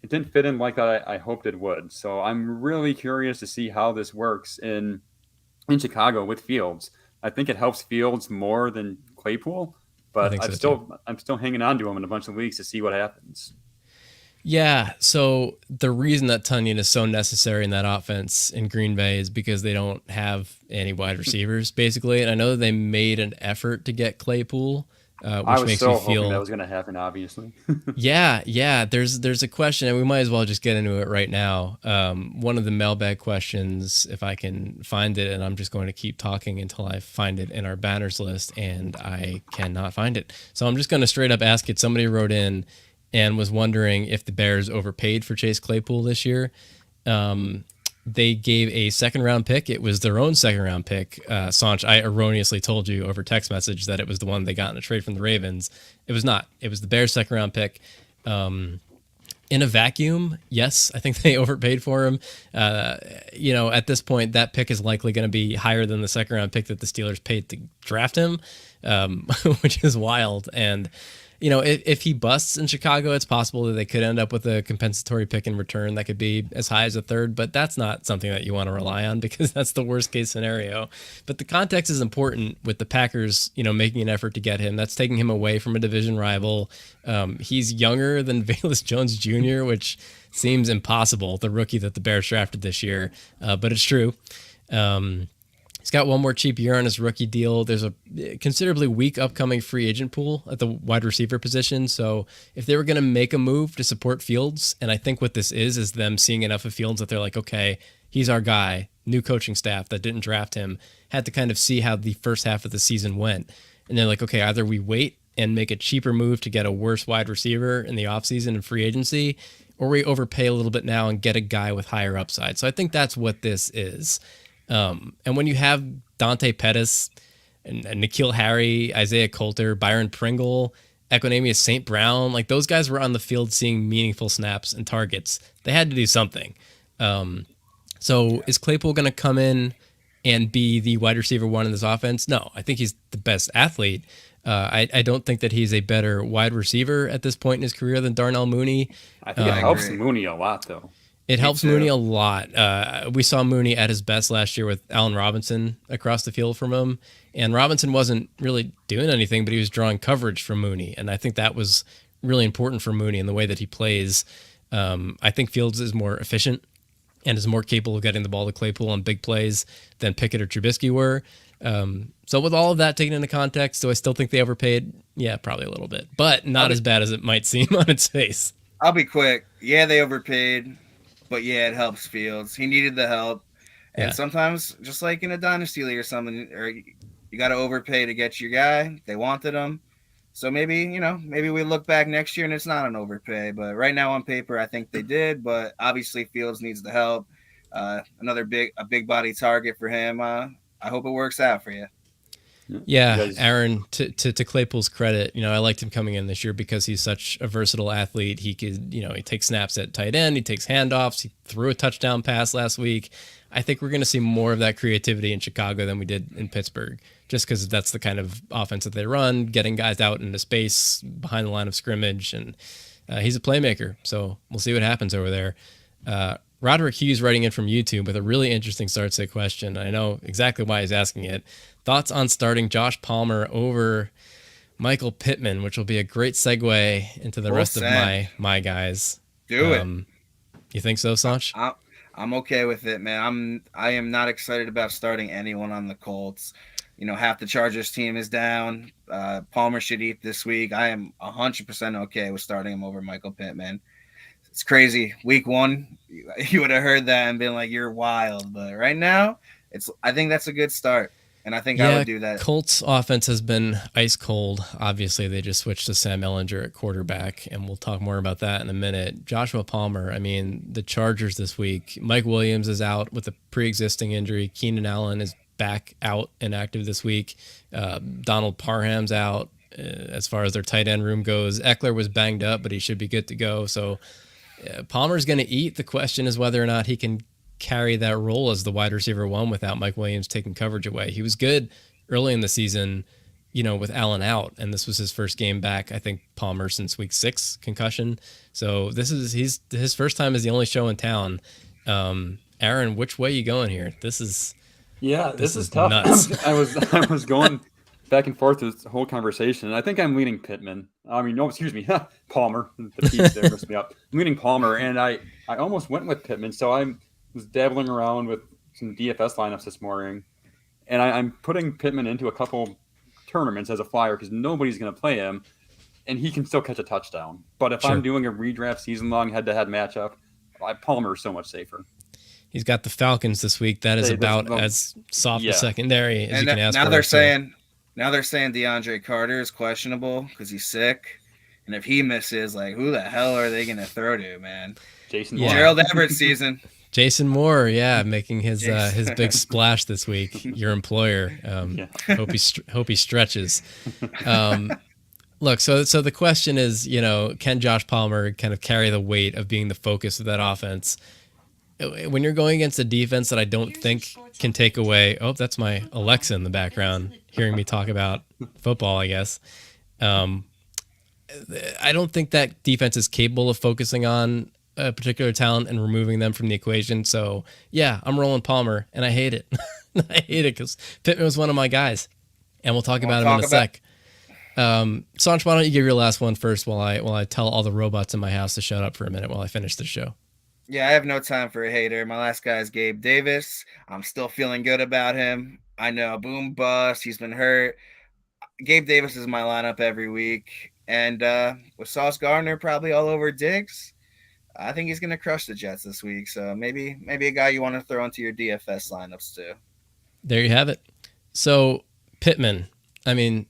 it didn't fit in like I hoped it would. So I'm really curious to see how this works in Chicago with Fields. I think it helps Fields more than Claypool, but I'm still hanging on to him in a bunch of leagues to see what happens. Yeah, so the reason that Tonyan is so necessary in that offense in Green Bay is because they don't have any wide receivers, basically. And I know they made an effort to get Claypool, which makes me feel hoping that was going to happen, obviously. Yeah. There's a question, and we might as well just get into it right now. One of the mailbag questions, if I can find it, and I'm just going to keep talking until I find it in our banners list, and I cannot find it. So I'm just going to straight up ask it. Somebody wrote in and was wondering if the Bears overpaid for Chase Claypool this year. They gave a 2nd-round pick. It was their own 2nd-round pick. Sanch, I erroneously told you over text message that it was the one they got in a trade from the Ravens. It was not. It was the Bears' 2nd-round pick. In a vacuum, yes, I think they overpaid for him. At this point, that pick is likely going to be higher than the 2nd-round pick that the Steelers paid to draft him, which is wild. And if he busts in Chicago, it's possible that they could end up with a compensatory pick in return that could be as high as a 3rd, but that's not something that you want to rely on because that's the worst case scenario. But the context is important with the Packers, making an effort to get him. That's taking him away from a division rival. He's younger than Velus Jones Jr., which seems impossible, the rookie that the Bears drafted this year, but it's true. He's got one more cheap year on his rookie deal. There's a considerably weak upcoming free agent pool at the wide receiver position. So if they were going to make a move to support Fields, and I think what this is them seeing enough of Fields that they're like, okay, he's our guy. New coaching staff that didn't draft him had to kind of see how the first half of the season went. And they're like, okay, either we wait and make a cheaper move to get a worse wide receiver in the offseason and free agency, or we overpay a little bit now and get a guy with higher upside. So I think that's what this is. And when you have Dante Pettis and N'Keal Harry, Isaiah Coulter, Byron Pringle, Equanimeous St. Brown, like those guys were on the field seeing meaningful snaps and targets. They had to do something. So is Claypool going to come in and be the wide receiver one in this offense? No, I think he's the best athlete. I don't think that he's a better wide receiver at this point in his career than Darnell Mooney. I think it helps Mooney a lot, though. It helps too. Mooney a lot. We saw Mooney at his best last year with Allen Robinson across the field from him. And Robinson wasn't really doing anything, but he was drawing coverage from Mooney. And I think that was really important for Mooney in the way that he plays. I think Fields is more efficient and is more capable of getting the ball to Claypool on big plays than Pickett or Trubisky were. So with all of that taken into context, do I still think they overpaid? Yeah, probably a little bit, but not as bad as it might seem on its face. I'll be quick. Yeah, they overpaid, but yeah, it helps Fields. He needed the help. And Yeah. sometimes, just like in a dynasty league or something, or you got to overpay to get your guy. They wanted him. So maybe we look back next year and it's not an overpay. But right now on paper, I think they did. But obviously Fields needs the help. Another big body target for him. I hope it works out for you. Yeah, You guys- Aaron, to Claypool's credit, I liked him coming in this year because he's such a versatile athlete. He could, he takes snaps at tight end, he takes handoffs, he threw a touchdown pass last week. I think we're going to see more of that creativity in Chicago than we did in Pittsburgh, just because that's the kind of offense that they run, getting guys out into space behind the line of scrimmage, and he's a playmaker. So we'll see what happens over there. Roderick Hughes writing in from YouTube with a really interesting start sit question. I know exactly why he's asking it. Thoughts on starting Josh Palmer over Michael Pittman, which will be a great segue into the rest of my guys. Do it. You think so, Sanch? I'm okay with it, man. I am not excited about starting anyone on the Colts. Half the Chargers team is down. Palmer should eat this week. I am 100% okay with starting him over Michael Pittman. It's crazy. Week 1, you would have heard that and been like, "You're wild." But right now, I think that's a good start, and I think I would do that. Colts offense has been ice cold. Obviously, they just switched to Sam Ehlinger at quarterback, and we'll talk more about that in a minute. Joshua Palmer. I mean, the Chargers this week. Mike Williams is out with a pre-existing injury. Keenan Allen is back out inactive this week. Donald Parham's out. As far as their tight end room goes, Eckler was banged up, but he should be good to go. So Palmer's going to eat. The question is whether or not he can carry that role as the wide receiver 1 without Mike Williams taking coverage away. He was good early in the season, with Allen out, and this was his first game back, I think, Palmer, since week 6 concussion. So he's his first time as the only show in town. Aaron, which way you going here? This is tough. nuts. I was going back and forth with the whole conversation, and I think I'm leaning Pittman. Palmer. The piece there messed me up. I'm leaning Palmer, and I almost went with Pittman, so I was dabbling around with some DFS lineups this morning, and I'm putting Pittman into a couple tournaments as a flyer because nobody's going to play him, and he can still catch a touchdown. But if I'm doing a redraft season-long head-to-head matchup, Palmer is so much safer. He's got the Falcons this week. That is about as soft a secondary as you can ask for. Now they're saying DeAndre Carter is questionable because he's sick, and if he misses, who the hell are they going to throw to, man? Jason Yeah. Gerald Everett season. Jason Moore, making his big splash this week. Your employer. Hope he stretches. Look, so the question is, can Josh Palmer kind of carry the weight of being the focus of that offense when you're going against a defense that I don't think can take away? Oh, that's my Alexa in the background hearing me talk about football, I guess. I don't think that defense is capable of focusing on a particular talent and removing them from the equation. So, yeah, I'm rolling Palmer, and I hate it. I hate it because Pittman was one of my guys, and we'll talk about him in a sec. Sanch, why don't you give your last one first while I tell all the robots in my house to shut up for a minute while I finish the show. Yeah, I have no time for a hater. My last guy is Gabe Davis. I'm still feeling good about him. I know, boom, bust. He's been hurt. Gabe Davis is my lineup every week. And with Sauce Gardner probably all over Diggs, I think he's going to crush the Jets this week. So maybe a guy you want to throw into your DFS lineups too. There you have it. So Pittman, I mean,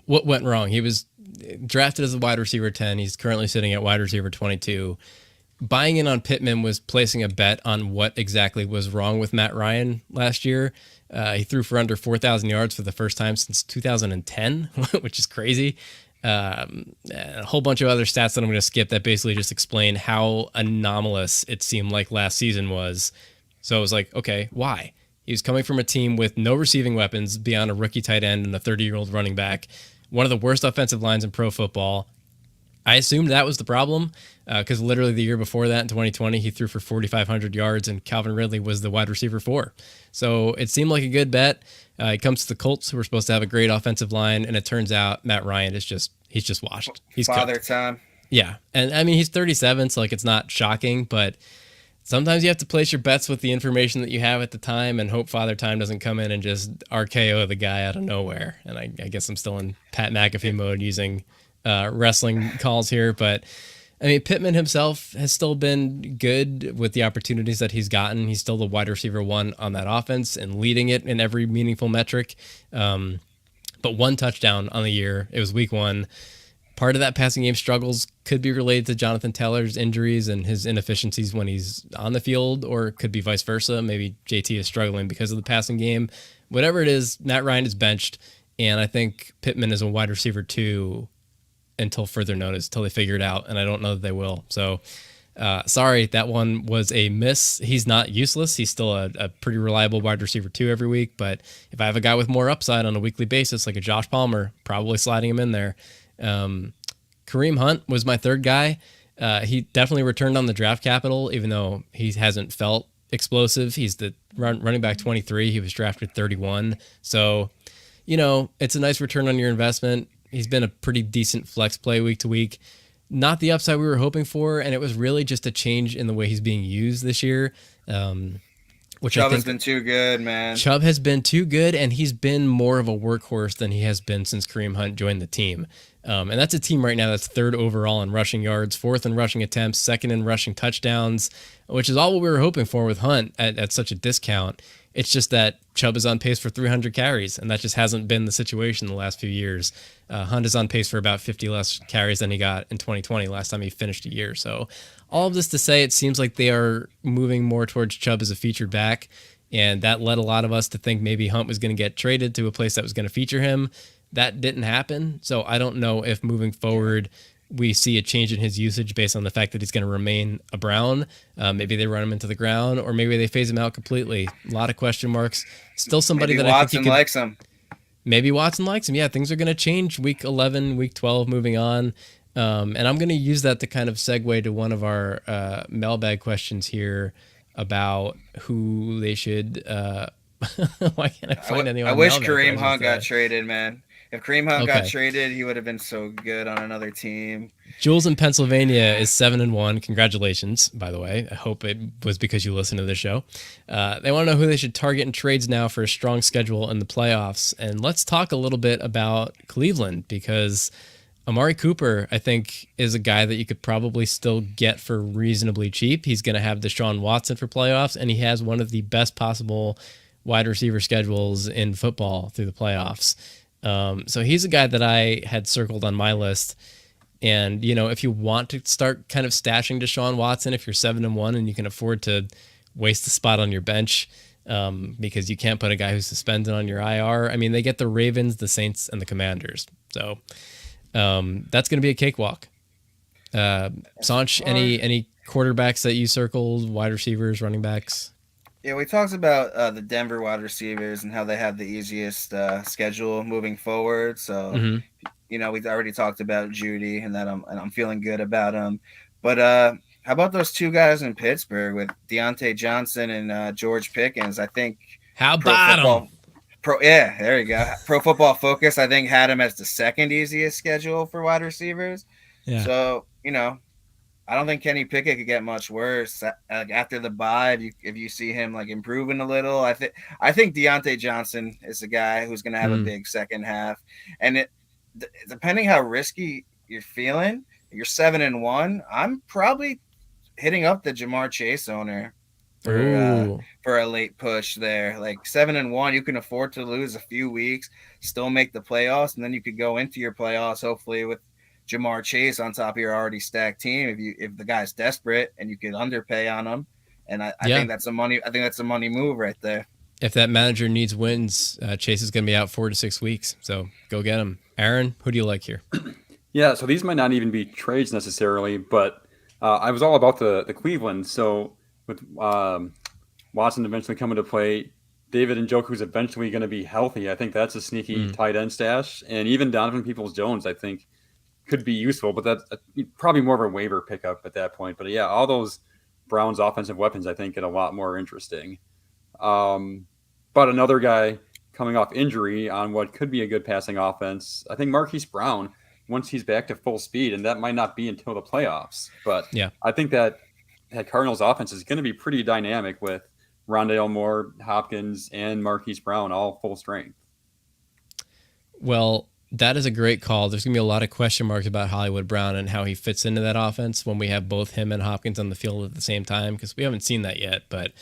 what went wrong? He was drafted as a wide receiver 10. He's currently sitting at wide receiver 22. Buying in on Pittman was placing a bet on what exactly was wrong with Matt Ryan last year. He threw for under 4,000 yards for the first time since 2010, which is crazy. A whole bunch of other stats that I'm going to skip that basically just explain how anomalous it seemed like last season was. So I was like, okay, why? He was coming from a team with no receiving weapons beyond a rookie tight end and a 30-year-old running back, one of the worst offensive lines in pro football. I assumed that was the problem because literally the year before that in 2020, he threw for 4,500 yards and Calvin Ridley was the wide receiver 4. So it seemed like a good bet. It comes to the Colts, who were supposed to have a great offensive line, and it turns out Matt Ryan is he's just washed. He's father cooked. time. Yeah, and I mean he's 37, so like it's not shocking, but sometimes you have to place your bets with the information that you have at the time and hope Father Time doesn't come in and just RKO the guy out of nowhere. And I guess I'm still in Pat McAfee mode using wrestling calls here, but I mean Pittman himself has still been good with the opportunities that he's gotten. He's still the wide receiver 1 on that offense and leading it in every meaningful metric. But 1 touchdown on the year. It was week 1. Part of that passing game struggles could be related to Jonathan Taylor's injuries and his inefficiencies when he's on the field, or it could be vice versa. Maybe JT is struggling because of the passing game. Whatever it is, Matt Ryan is benched, and I think Pittman is a wide receiver 2 until further notice, until they figure it out, and I don't know that they will. So, sorry, that one was a miss. He's not useless. He's still a pretty reliable wide receiver 2 every week, but if I have a guy with more upside on a weekly basis, like a Josh Palmer, probably sliding him in there. Kareem Hunt was my third guy. He definitely returned on the draft capital, even though he hasn't felt explosive. He's the running back 23. He was drafted 31. So, it's a nice return on your investment. He's been a pretty decent flex play week to week. Not the upside we were hoping for, and it was really just a change in the way he's being used this year. Which Chubb has been too good, man. Chubb has been too good, and he's been more of a workhorse than he has been since Kareem Hunt joined the team. And that's a team right now that's 3rd overall in rushing yards, 4th in rushing attempts, 2nd in rushing touchdowns, which is all what we were hoping for with Hunt at such a discount. It's just that Chubb is on pace for 300 carries, and that just hasn't been the situation the last few years. Hunt is on pace for about 50 less carries than he got in 2020, last time he finished a year. So all of this to say, it seems like they are moving more towards Chubb as a featured back, and that led a lot of us to think maybe Hunt was going to get traded to a place that was going to feature him. That didn't happen, so I don't know if moving forward we see a change in his usage based on the fact that he's going to remain a Brown. Maybe they run him into the ground, or maybe they phase him out completely. A lot of question marks. Still somebody maybe that Watson I think likes him. Maybe Watson likes him. Yeah, things are going to change week 11, week 12, moving on. And I'm going to use that to kind of segue to one of our mailbag questions here about who they should. Why can't I find anyone? I wish Kareem Hunt got traded, man. If Kareem Hunt got traded, he would have been so good on another team. Jules in Pennsylvania is 7-1. Congratulations, by the way. I hope it was because you listened to the show. They want to know who they should target in trades now for a strong schedule in the playoffs. And let's talk a little bit about Cleveland, because Amari Cooper, I think, is a guy that you could probably still get for reasonably cheap. He's going to have Deshaun Watson for playoffs, and he has one of the best possible wide receiver schedules in football through the playoffs. So he's a guy that I had circled on my list. And, if you want to start kind of stashing Deshaun Watson, if you're 7-1 and you can afford to waste a spot on your bench because you can't put a guy who's suspended on your IR. I mean, they get the Ravens, the Saints, and the Commanders. So that's going to be a cakewalk. Sanch, any quarterbacks that you circled, wide receivers, running backs? Yeah, we talked about the Denver wide receivers and how they have the easiest schedule moving forward. So, we already talked about Judy and that I'm feeling good about him. But how about those two guys in Pittsburgh with Deontay Johnson and George Pickens? I think. How about them? Yeah, there you go. Pro Football Focus, I think, had him as the second easiest schedule for wide receivers. Yeah. So, I don't think Kenny Pickett could get much worse. After the bye, if you see him improving a little, I think Deontay Johnson is the guy who's going to have a big second half. And depending how risky you're feeling, you're 7-1. I'm probably hitting up the Jamar Chase owner for a late push there. 7-1, you can afford to lose a few weeks, still make the playoffs, and then you could go into your playoffs hopefully with Jamar Chase on top of your already stacked team if the guy's desperate and you could underpay on him. And I think that's a money move right there. If that manager needs wins, Chase is going to be out 4 to 6 weeks. So go get him. Aaron, who do you like here? Yeah, so these might not even be trades necessarily, but I was all about the Cleveland. So with Watson eventually coming to play, David Njoku's eventually going to be healthy. I think that's a sneaky tight end stash. And even Donovan Peoples-Jones, I think, could be useful, but that's probably more of a waiver pickup at that point. But yeah, all those Browns offensive weapons, I think, get a lot more interesting. But another guy coming off injury on what could be a good passing offense, I think Marquise Brown, once he's back to full speed, and that might not be until the playoffs. But Yeah. I think that Cardinals offense is going to be pretty dynamic with Rondale Moore, Hopkins, and Marquise Brown all full strength. Well, that is a great call. There's going to be a lot of question marks about Hollywood Brown and how he fits into that offense when we have both him and Hopkins on the field at the same time, because we haven't seen that yet. But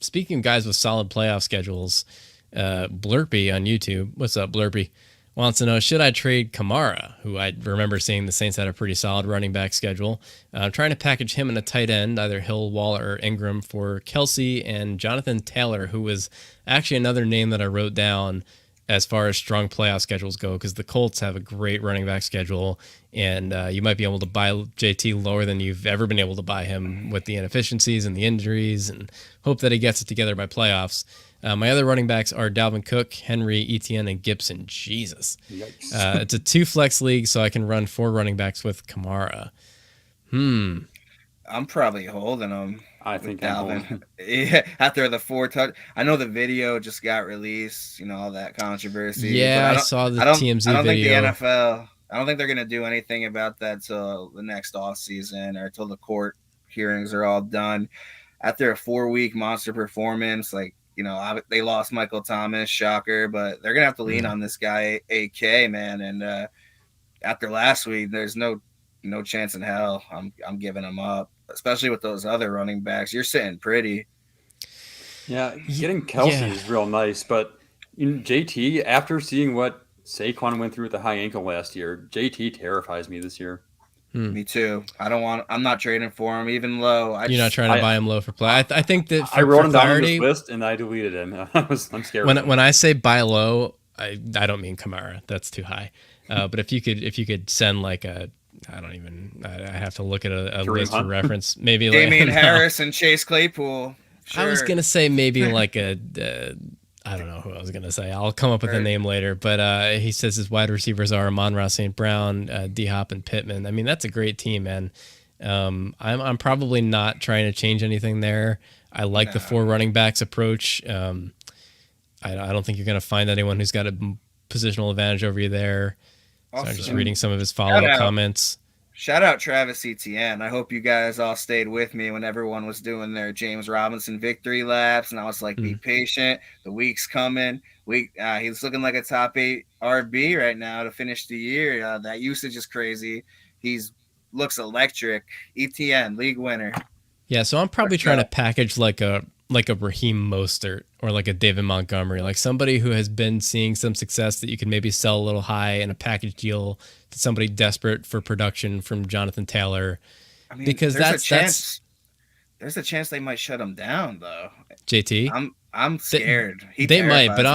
speaking of guys with solid playoff schedules, Blurpy on YouTube, what's up, Blurpy, wants to know, should I trade Kamara, who I remember seeing the Saints had a pretty solid running back schedule. I'm trying to package him in a tight end, either Hill, Waller, or Ingram, for Kelsey and Jonathan Taylor, who was actually another name that I wrote down as far as strong playoff schedules go, because the Colts have a great running back schedule, and you might be able to buy JT lower than you've ever been able to buy him with the inefficiencies and the injuries, and hope that he gets it together by playoffs. My other running backs are Dalvin Cook, Henry, Etienne, and Gibson. Jesus. It's a 2-flex league, so I can run 4 running backs with Kamara. I'm probably holding him. I think Dalvin. Yeah, after the 4 touch. I know the video just got released, all that controversy. Yeah, I saw the TMZ I don't video. think the NFL, I don't think they're going to do anything about that till the next offseason or till the court hearings are all done. After a 4-week monster performance, they lost Michael Thomas, shocker, but they're going to have to lean on this guy, AK, man. And after last week, there's no chance in hell I'm giving him up, especially with those other running backs. You're sitting pretty. Yeah, getting Kelsey is real nice, but JT, after seeing what Saquon went through with the high ankle last year, JT terrifies me this year. Me too. I'm not trading for him, even low. You're not trying to buy him low for play. I think that I wrote him down on this list and I deleted him. I'm scared. When I say buy low, I don't mean Kamara. That's too high. But if you could send like a, I have to look at a list for reference. Maybe Damian Harris and Chase Claypool. Sure. I was gonna say maybe like I don't know who I was going to say. I'll come up with a name later. But he says his wide receivers are Amon-Ra St. Brown, D-Hop, and Pittman. I mean, that's a great team, man. I'm probably not trying to change anything there. I like the 4 running backs approach. I don't think you're going to find anyone who's got a positional advantage over you there. Awesome. So I'm just reading some of his follow-up comments. Shout out Travis Etienne. I hope you guys all stayed with me when everyone was doing their James Robinson victory laps, and I was like, be patient. The week's coming. He's looking like a top 8 RB right now to finish the year. That usage is crazy. Looks electric. Etienne, league winner. Yeah, so I'm probably trying to package like a Raheem Mostert or like a David Montgomery, like somebody who has been seeing some success that you can maybe sell a little high in a package deal to somebody desperate for production from Jonathan Taylor. I mean, because there's a chance they might shut him down though. JT, I'm scared. They might, but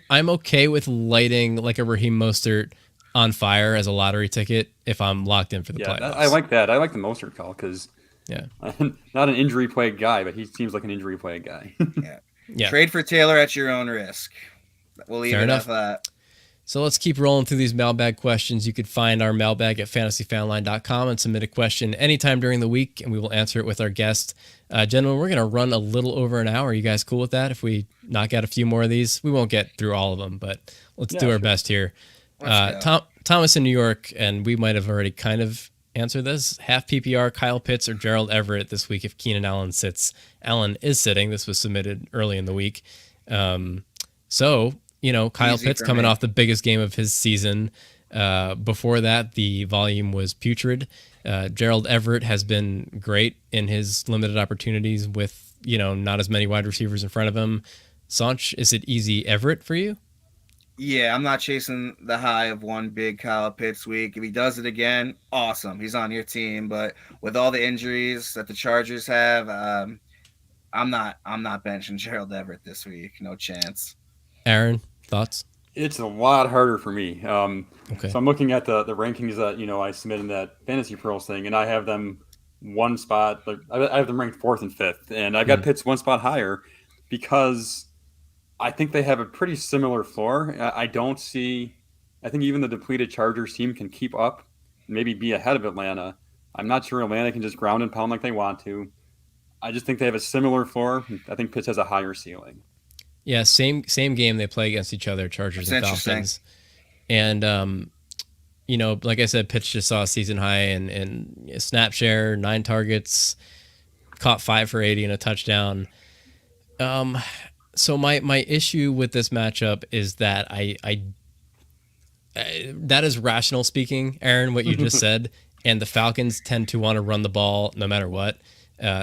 I'm okay with lighting like a Raheem Mostert on fire as a lottery ticket if I'm locked in for the playoffs. I like that. I like the Mostert call because. Yeah, not an injury plagued guy, but he seems like an injury plagued guy. Yeah. Trade for Taylor at your own risk. We'll leave it at that. So let's keep rolling through these mailbag questions. You could find our mailbag at fantasyfanline.com and submit a question anytime during the week, and we will answer it with our guest. Gentlemen, we're going to run a little over an hour. Are you guys cool with that? If we knock out a few more of these, we won't get through all of them, but let's do our best here. Thomas in New York, and we might have already kind of answer this. Half PPR, Kyle Pitts or Gerald Everett this week if Keenan Allen sits. Allen is sitting. This was submitted early in the week. So, Kyle Easy Pitts coming off the biggest game of his season. Before that, the volume was putrid. Gerald Everett has been great in his limited opportunities with, not as many wide receivers in front of him. Sanch, is it easy Everett for you? Yeah, I'm not chasing the high of one big Kyle Pitts week. If he does it again, awesome. He's on your team. But with all the injuries that the Chargers have, I'm not benching Gerald Everett this week. No chance. Aaron, thoughts? It's a lot harder for me. Okay. So I'm looking at the rankings that I submitted in that Fantasy Pros thing, and I have them one spot. I have them ranked 4th and 5th, and I got Pitts one spot higher because I think they have a pretty similar floor. I think even the depleted Chargers team can keep up maybe be ahead of Atlanta. I'm not sure Atlanta can just ground and pound like they want to. I just think they have a similar floor. I think Pitts has a higher ceiling. Yeah, same game they play against each other, Chargers That's and Falcons. And like I said, Pitts just saw a season high in snap share, 9 targets, caught 5 for 80 and a touchdown. So my issue with this matchup is that that is rational speaking, Aaron, what you just said, and the Falcons tend to want to run the ball no matter what.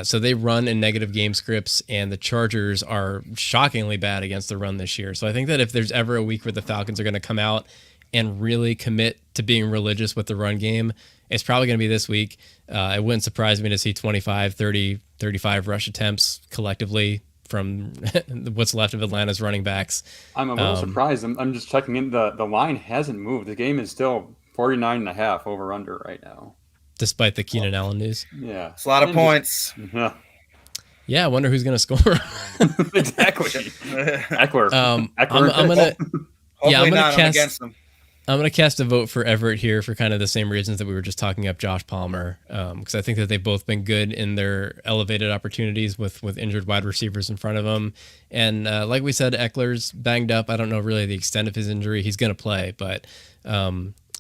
So they run in negative game scripts, and the Chargers are shockingly bad against the run this year. So I think that if there's ever a week where the Falcons are going to come out and really commit to being religious with the run game, it's probably going to be this week. It wouldn't surprise me to see 25, 30, 35 rush attempts collectively from what's left of Atlanta's running backs. I'm a little surprised. I'm just checking in. The line hasn't moved. The game is still 49.5 over under right now. Despite the Keenan Allen news. Yeah. It's a lot of points. Yeah, I wonder who's going to score. Exactly. Eckler. I'm going to against them. I'm going to cast a vote for Everett here for kind of the same reasons that we were just talking up Josh Palmer, because I think that they've both been good in their elevated opportunities with injured wide receivers in front of them. And like we said, Eckler's banged up. I don't know really the extent of his injury. He's going to play, but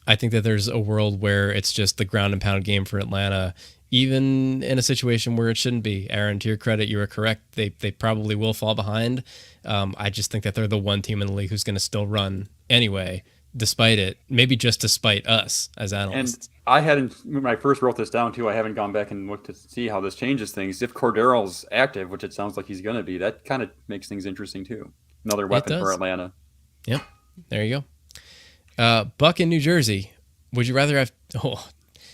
I think that there's a world where it's just the ground and pound game for Atlanta, even in a situation where it shouldn't be. Aaron, to your credit, you were correct. They probably will fall behind. I just think that they're the one team in the league who's going to still run anyway, despite it, maybe just despite us as analysts. And I hadn't, when I first wrote this down too, I haven't gone back and looked to see how this changes things. If Cordarrelle's active, which it sounds like he's going to be, that kind of makes things interesting too. Another weapon for Atlanta. Yep. There you go. Buck in New Jersey. Would you rather have...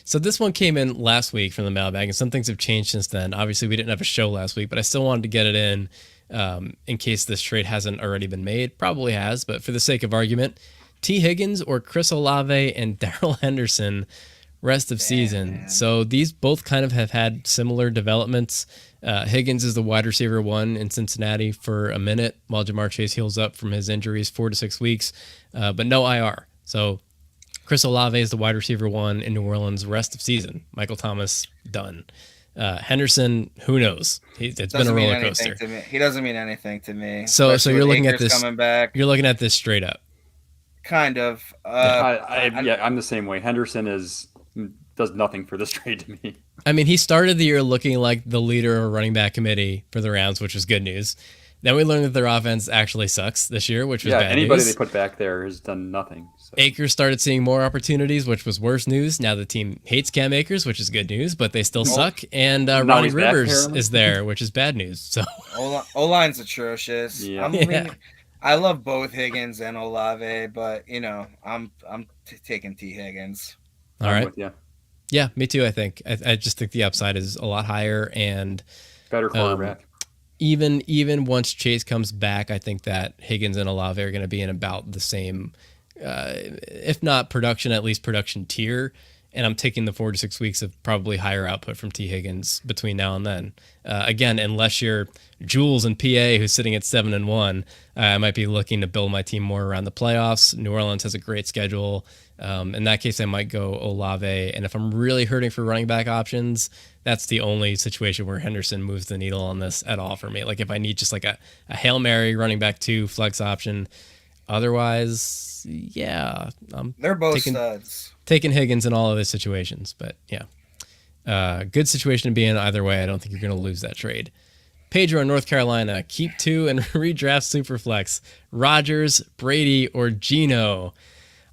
So this one came in last week from the mailbag, and some things have changed since then. Obviously, we didn't have a show last week, but I still wanted to get it in case this trade hasn't already been made. Probably has, but for the sake of argument... T. Higgins or Chris Olave and Darrell Henderson rest of season. So these both kind of have had similar developments. Higgins is the wide receiver 1 in Cincinnati for a minute while Jamar Chase heals up from his injuries 4 to 6 weeks, but no IR. So Chris Olave is the wide receiver 1 in New Orleans rest of season. Michael Thomas, done. Henderson, who knows? It's been a roller coaster. He doesn't mean anything to me. So you're looking at this coming back. You're looking at this straight up. Kind of. I'm the same way. Henderson does nothing for this trade to me. I mean, he started the year looking like the leader of running back committee for the Rams, which was good news. Then we learned that their offense actually sucks this year, which was bad anybody news. They put back there has done nothing. So. Akers started seeing more opportunities, which was worse news. Now the team hates Cam Akers, which is good news, but they still suck. And Ronnie Rivers is there, which is bad news. So O-line's atrocious. Yeah. I love both Higgins and Olave, but I'm taking T. Higgins. All right. Yeah, me too. I think I just think the upside is a lot higher and better quarterback. Even once Chase comes back, I think that Higgins and Olave are going to be in about the same, if not production, at least production tier. And I'm taking the 4 to 6 weeks of probably higher output from T. Higgins between now and then. Again, unless you're Jules and PA, who's sitting at 7-1, I might be looking to build my team more around the playoffs. New Orleans has a great schedule. In that case, I might go Olave. And if I'm really hurting for running back options, that's the only situation where Henderson moves the needle on this at all for me. Like if I need just like a Hail Mary running back 2 flex option. Otherwise, yeah. They're both studs. Taking Higgins in all of those situations, but yeah. Good situation to be in either way. I don't think you're going to lose that trade. Pedro in North Carolina, keep 2 and redraft Superflex. Rodgers, Brady, or Geno.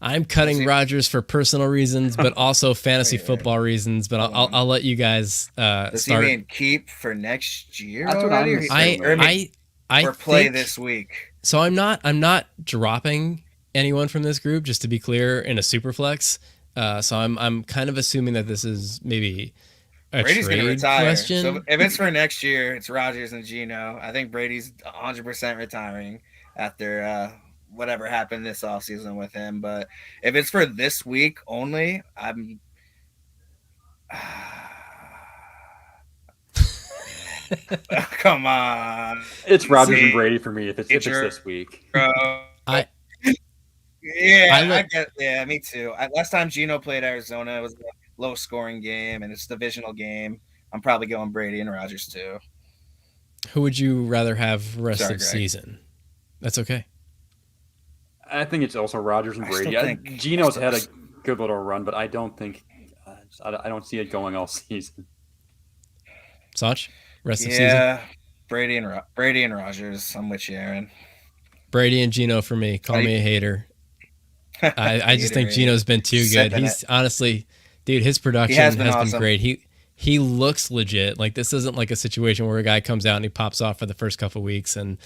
I'm cutting Rodgers for personal reasons, but also fantasy football reasons. But I'll let you guys Does start. he mean keep for next year? That's what I'm saying. I play think, this week. So I'm not dropping anyone from this group, just to be clear, in a Superflex. So I'm kind of assuming that this is maybe a Brady's trade gonna retire. question. So if it's for next year, it's Rodgers and Geno. I think Brady's 100% retiring after whatever happened this offseason with him. But if it's for this week only, I'm come on. It's Rodgers and Brady for me if it's this week. Bro. Yeah, me too. Last time Gino played Arizona, it was a low-scoring game, and it's a divisional game. I'm probably going Brady and Rodgers too. Who would you rather have rest Sorry, of Greg. season? That's okay. I think it's also Rodgers and I still Brady. think- Gino's had a good little run, but I don't think I don't see it going all season. Sach, rest of season. Yeah, Brady and Rodgers. I'm with you, Aaron. Brady and Gino for me. Call me a hater. I just think Gino's been too good. He's honestly, dude, his production has been awesome. great. He looks legit. Like, this isn't like a situation where a guy comes out and he pops off for the first couple of weeks and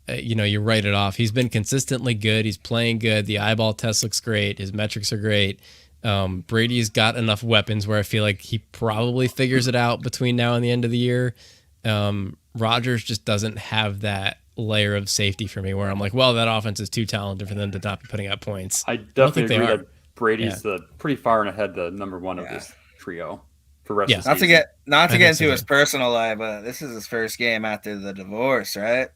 you write it off. He's been consistently good. He's playing good. The eyeball test looks great. His metrics are great. Brady's got enough weapons where I feel like he probably figures it out between now and the end of the year. Rodgers just doesn't have that layer of safety for me where I'm like, well, that offense is too talented for them to not be putting up points. I definitely agree are. that Brady's pretty far and ahead the number one of this trio for rest of the Not to season. get into his personal life, but this is his first game after the divorce, right?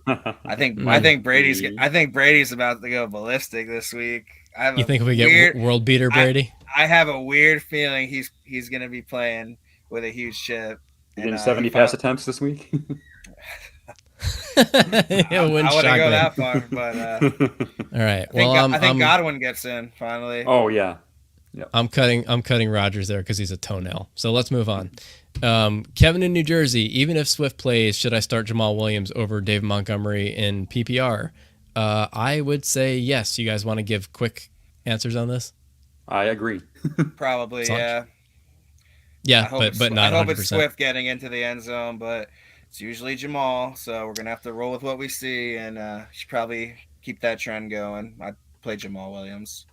I think Brady's about to go ballistic this week. You think if we get world beater Brady? I have a weird feeling he's going to be playing with a huge chip. In 70 pass attempts this week. I wouldn't go that far, but all right. I think Godwin gets in finally. Oh yeah. I'm cutting Rodgers there because he's a toenail. So let's move on. Kevin in New Jersey. Even if Swift plays, should I start Jamal Williams over David Montgomery in PPR? I would say yes. You guys want to give quick answers on this? I agree. Probably, Sach? yeah. Yeah, but not 100%. I hope it's Swift getting into the end zone, but it's usually Jamal, so we're gonna have to roll with what we see, and should probably keep that trend going. I'd play Jamal Williams.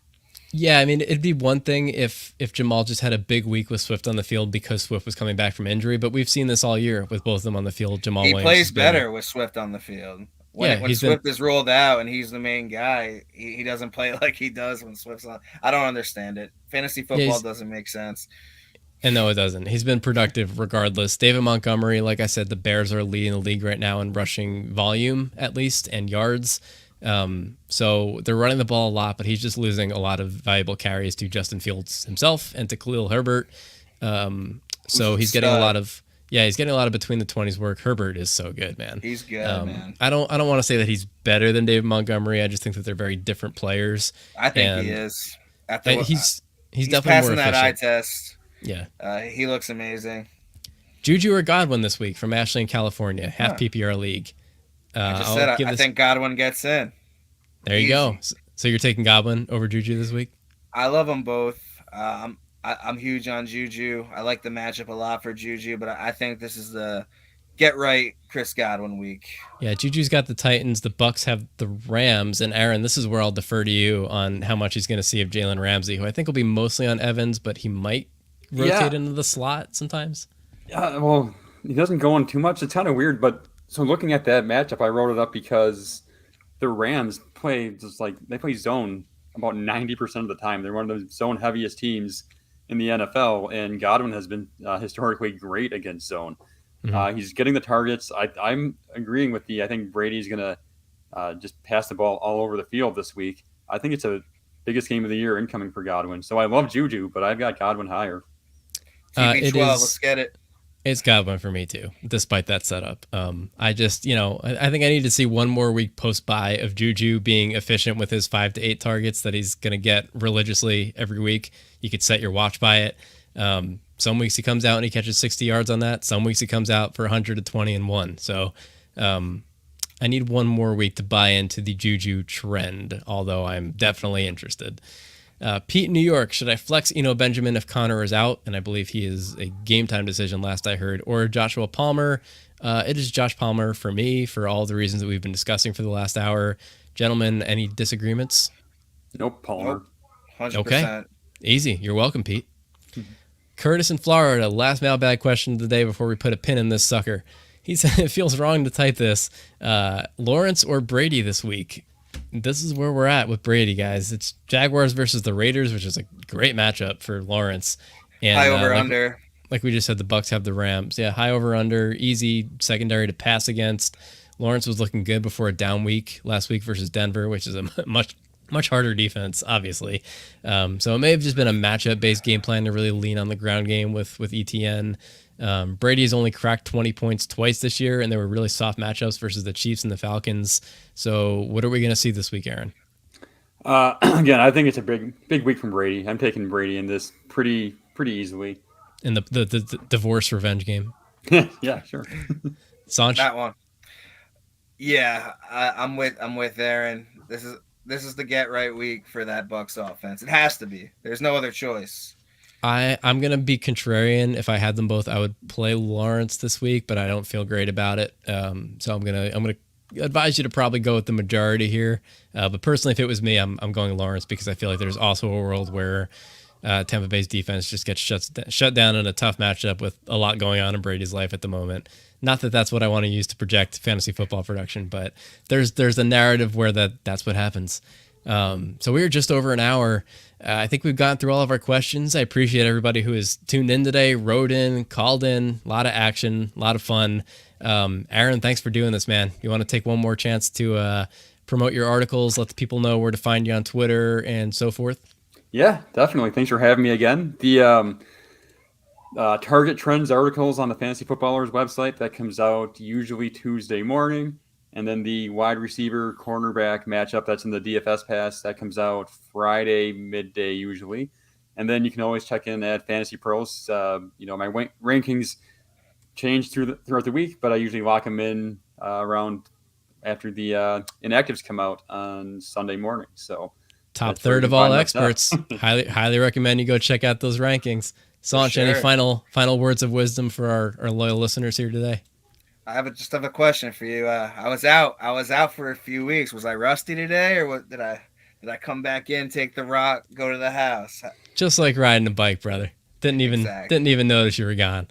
Yeah, I mean, it'd be one thing if Jamal just had a big week with Swift on the field because Swift was coming back from injury, but we've seen this all year with both of them on the field. Jamal Williams plays better with Swift on the field. When Swift is rolled out and he's the main guy, he doesn't play like he does when Swift's on. I don't understand it. Fantasy football doesn't make sense. And no, it doesn't. He's been productive regardless. David Montgomery, like I said, the Bears are leading the league right now in rushing volume, at least, and yards. So they're running the ball a lot, but he's just losing a lot of valuable carries to Justin Fields himself and to Khalil Herbert. So he's getting a lot of between the 20s work. Herbert is so good, man. He's good, man. I don't want to say that he's better than David Montgomery. I just think that they're very different players. I think he is. He's definitely passing more that efficient. eye test. Yeah. He looks amazing. Juju or Godwin this week from Ashley in California, half PPR league. I think Godwin gets in. There you go. So you're taking Godwin over Juju this week? I love them both. I'm huge on Juju. I like the matchup a lot for Juju, but I think this is the get right Chris Godwin week. Yeah, Juju's got the Titans. The Bucks have the Rams. And Aaron, this is where I'll defer to you on how much he's going to see of Jalen Ramsey, who I think will be mostly on Evans, but he might rotate into the slot sometimes. Yeah, well, he doesn't go in too much. It's kind of weird, but so looking at that matchup, I wrote it up because the Rams play zone about 90% of the time. They're one of the zone heaviest teams in the NFL, and Godwin has been historically great against zone. Mm-hmm. He's getting the targets. I'm agreeing with I think Brady's going to just pass the ball all over the field this week. I think it's a biggest game of the year incoming for Godwin. So I love Juju, but I've got Godwin higher. TB12, let's get it. It's Godwin for me too, despite that setup. I just, I think I need to see one more week post-bye of Juju being efficient with his 5 to 8 targets that he's going to get religiously every week. You could set your watch by it. Some weeks he comes out and he catches 60 yards on that. Some weeks he comes out for 120 and 1. So I need one more week to buy into the Juju trend, although I'm definitely interested. Pete in New York, should I flex Eno Benjamin if Connor is out? And I believe he is a game time decision last I heard. Or Joshua Palmer. It is Josh Palmer for me for all the reasons that we've been discussing for the last hour. Gentlemen, any disagreements? Nope, Palmer. 100%. Okay, easy. You're welcome, Pete. Curtis in Florida, last mailbag question of the day before we put a pin in this sucker. He said it feels wrong to type this. Lawrence or Brady this week? This is where we're at with Brady, guys. It's Jaguars versus the Raiders, which is a great matchup for Lawrence. And, high over under. Like we just said, the Bucks have the Rams. Yeah, high over under, easy secondary to pass against. Lawrence was looking good before a down week last week versus Denver, which is a much Much harder defense, obviously. So it may have just been a matchup-based game plan to really lean on the ground game with ETN. Brady's only cracked 20 points twice this year, and there were really soft matchups versus the Chiefs and the Falcons. So what are we going to see this week, Aaron? Again, I think it's a big week from Brady. I'm taking Brady in this pretty easily. In the divorce revenge game. Yeah, sure. Sanch? That one. Yeah, I'm with Aaron. This is the get right week for that Bucs offense. It has to be. There's no other choice. I'm gonna be contrarian. If I had them both, I would play Lawrence this week, but I don't feel great about it. So I'm gonna advise you to probably go with the majority here. But personally, if it was me, I'm going Lawrence because I feel like there's also a world where Tampa Bay's defense just gets shut down in a tough matchup with a lot going on in Brady's life at the moment. Not that that's what I want to use to project fantasy football production, but there's a narrative where that's what happens. So we are just over an hour. I think we've gotten through all of our questions. I appreciate everybody who has tuned in today, wrote in, called in, a lot of action, a lot of fun. Aaron, thanks for doing this, man. You want to take one more chance to promote your articles, let the people know where to find you on Twitter and so forth? Yeah, definitely. Thanks for having me again. The Target Trends articles on the Fantasy Footballers website, that comes out usually Tuesday morning. And then the wide receiver cornerback matchup that's in the DFS pass, that comes out Friday midday usually. And then you can always check in at Fantasy Pros. My rankings change throughout the week, but I usually lock them in around after the inactives come out on Sunday morning. So top third of all experts. highly recommend you go check out those rankings. Sanch, sure. Any final words of wisdom for our loyal listeners here today? I just have a question for you. I was out for a few weeks. Was I rusty today, or what? Did I come back in, take the rock, go to the house? Just like riding a bike, brother. Didn't even notice you were gone.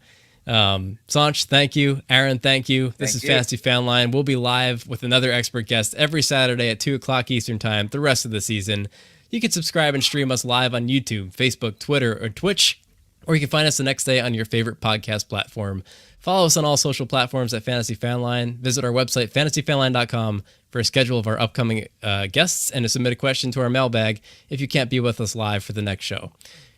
Sanch, thank you. Aaron, thank you. This is Fantasy Fanline. We'll be live with another expert guest every Saturday at 2:00 Eastern Time the rest of the season. You can subscribe and stream us live on YouTube, Facebook, Twitter, or Twitch, or you can find us the next day on your favorite podcast platform. Follow us on all social platforms at Fantasy Fanline. Visit our website, fantasyfanline.com, for a schedule of our upcoming guests and to submit a question to our mailbag if you can't be with us live for the next show.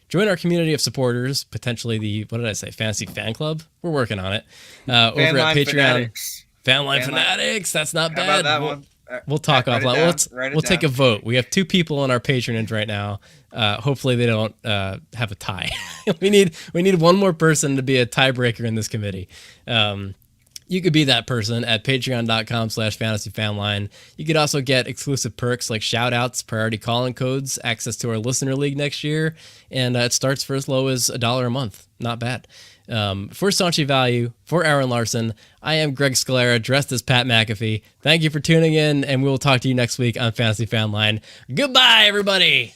Join our community of supporters, potentially the, Fantasy Fan Club? We're working on it. Over at Patreon. Fanatics. Fanline Fanatics. That's not How bad. about that one? We'll talk offline. We'll take a vote. We have 2 people on our patronage right now. Hopefully they don't have a tie. we need one more person to be a tiebreaker in this committee. You could be that person at patreon.com/fantasyfanline. You could also get exclusive perks like shout outs, priority calling codes, access to our listener league next year. And it starts for as low as $1 a month. Not bad. For Sanchi Value, for Aaron Larson, I am Greg Scalera, dressed as Pat McAfee. Thank you for tuning in, and we will talk to you next week on Fantasy Fanline. Goodbye, everybody.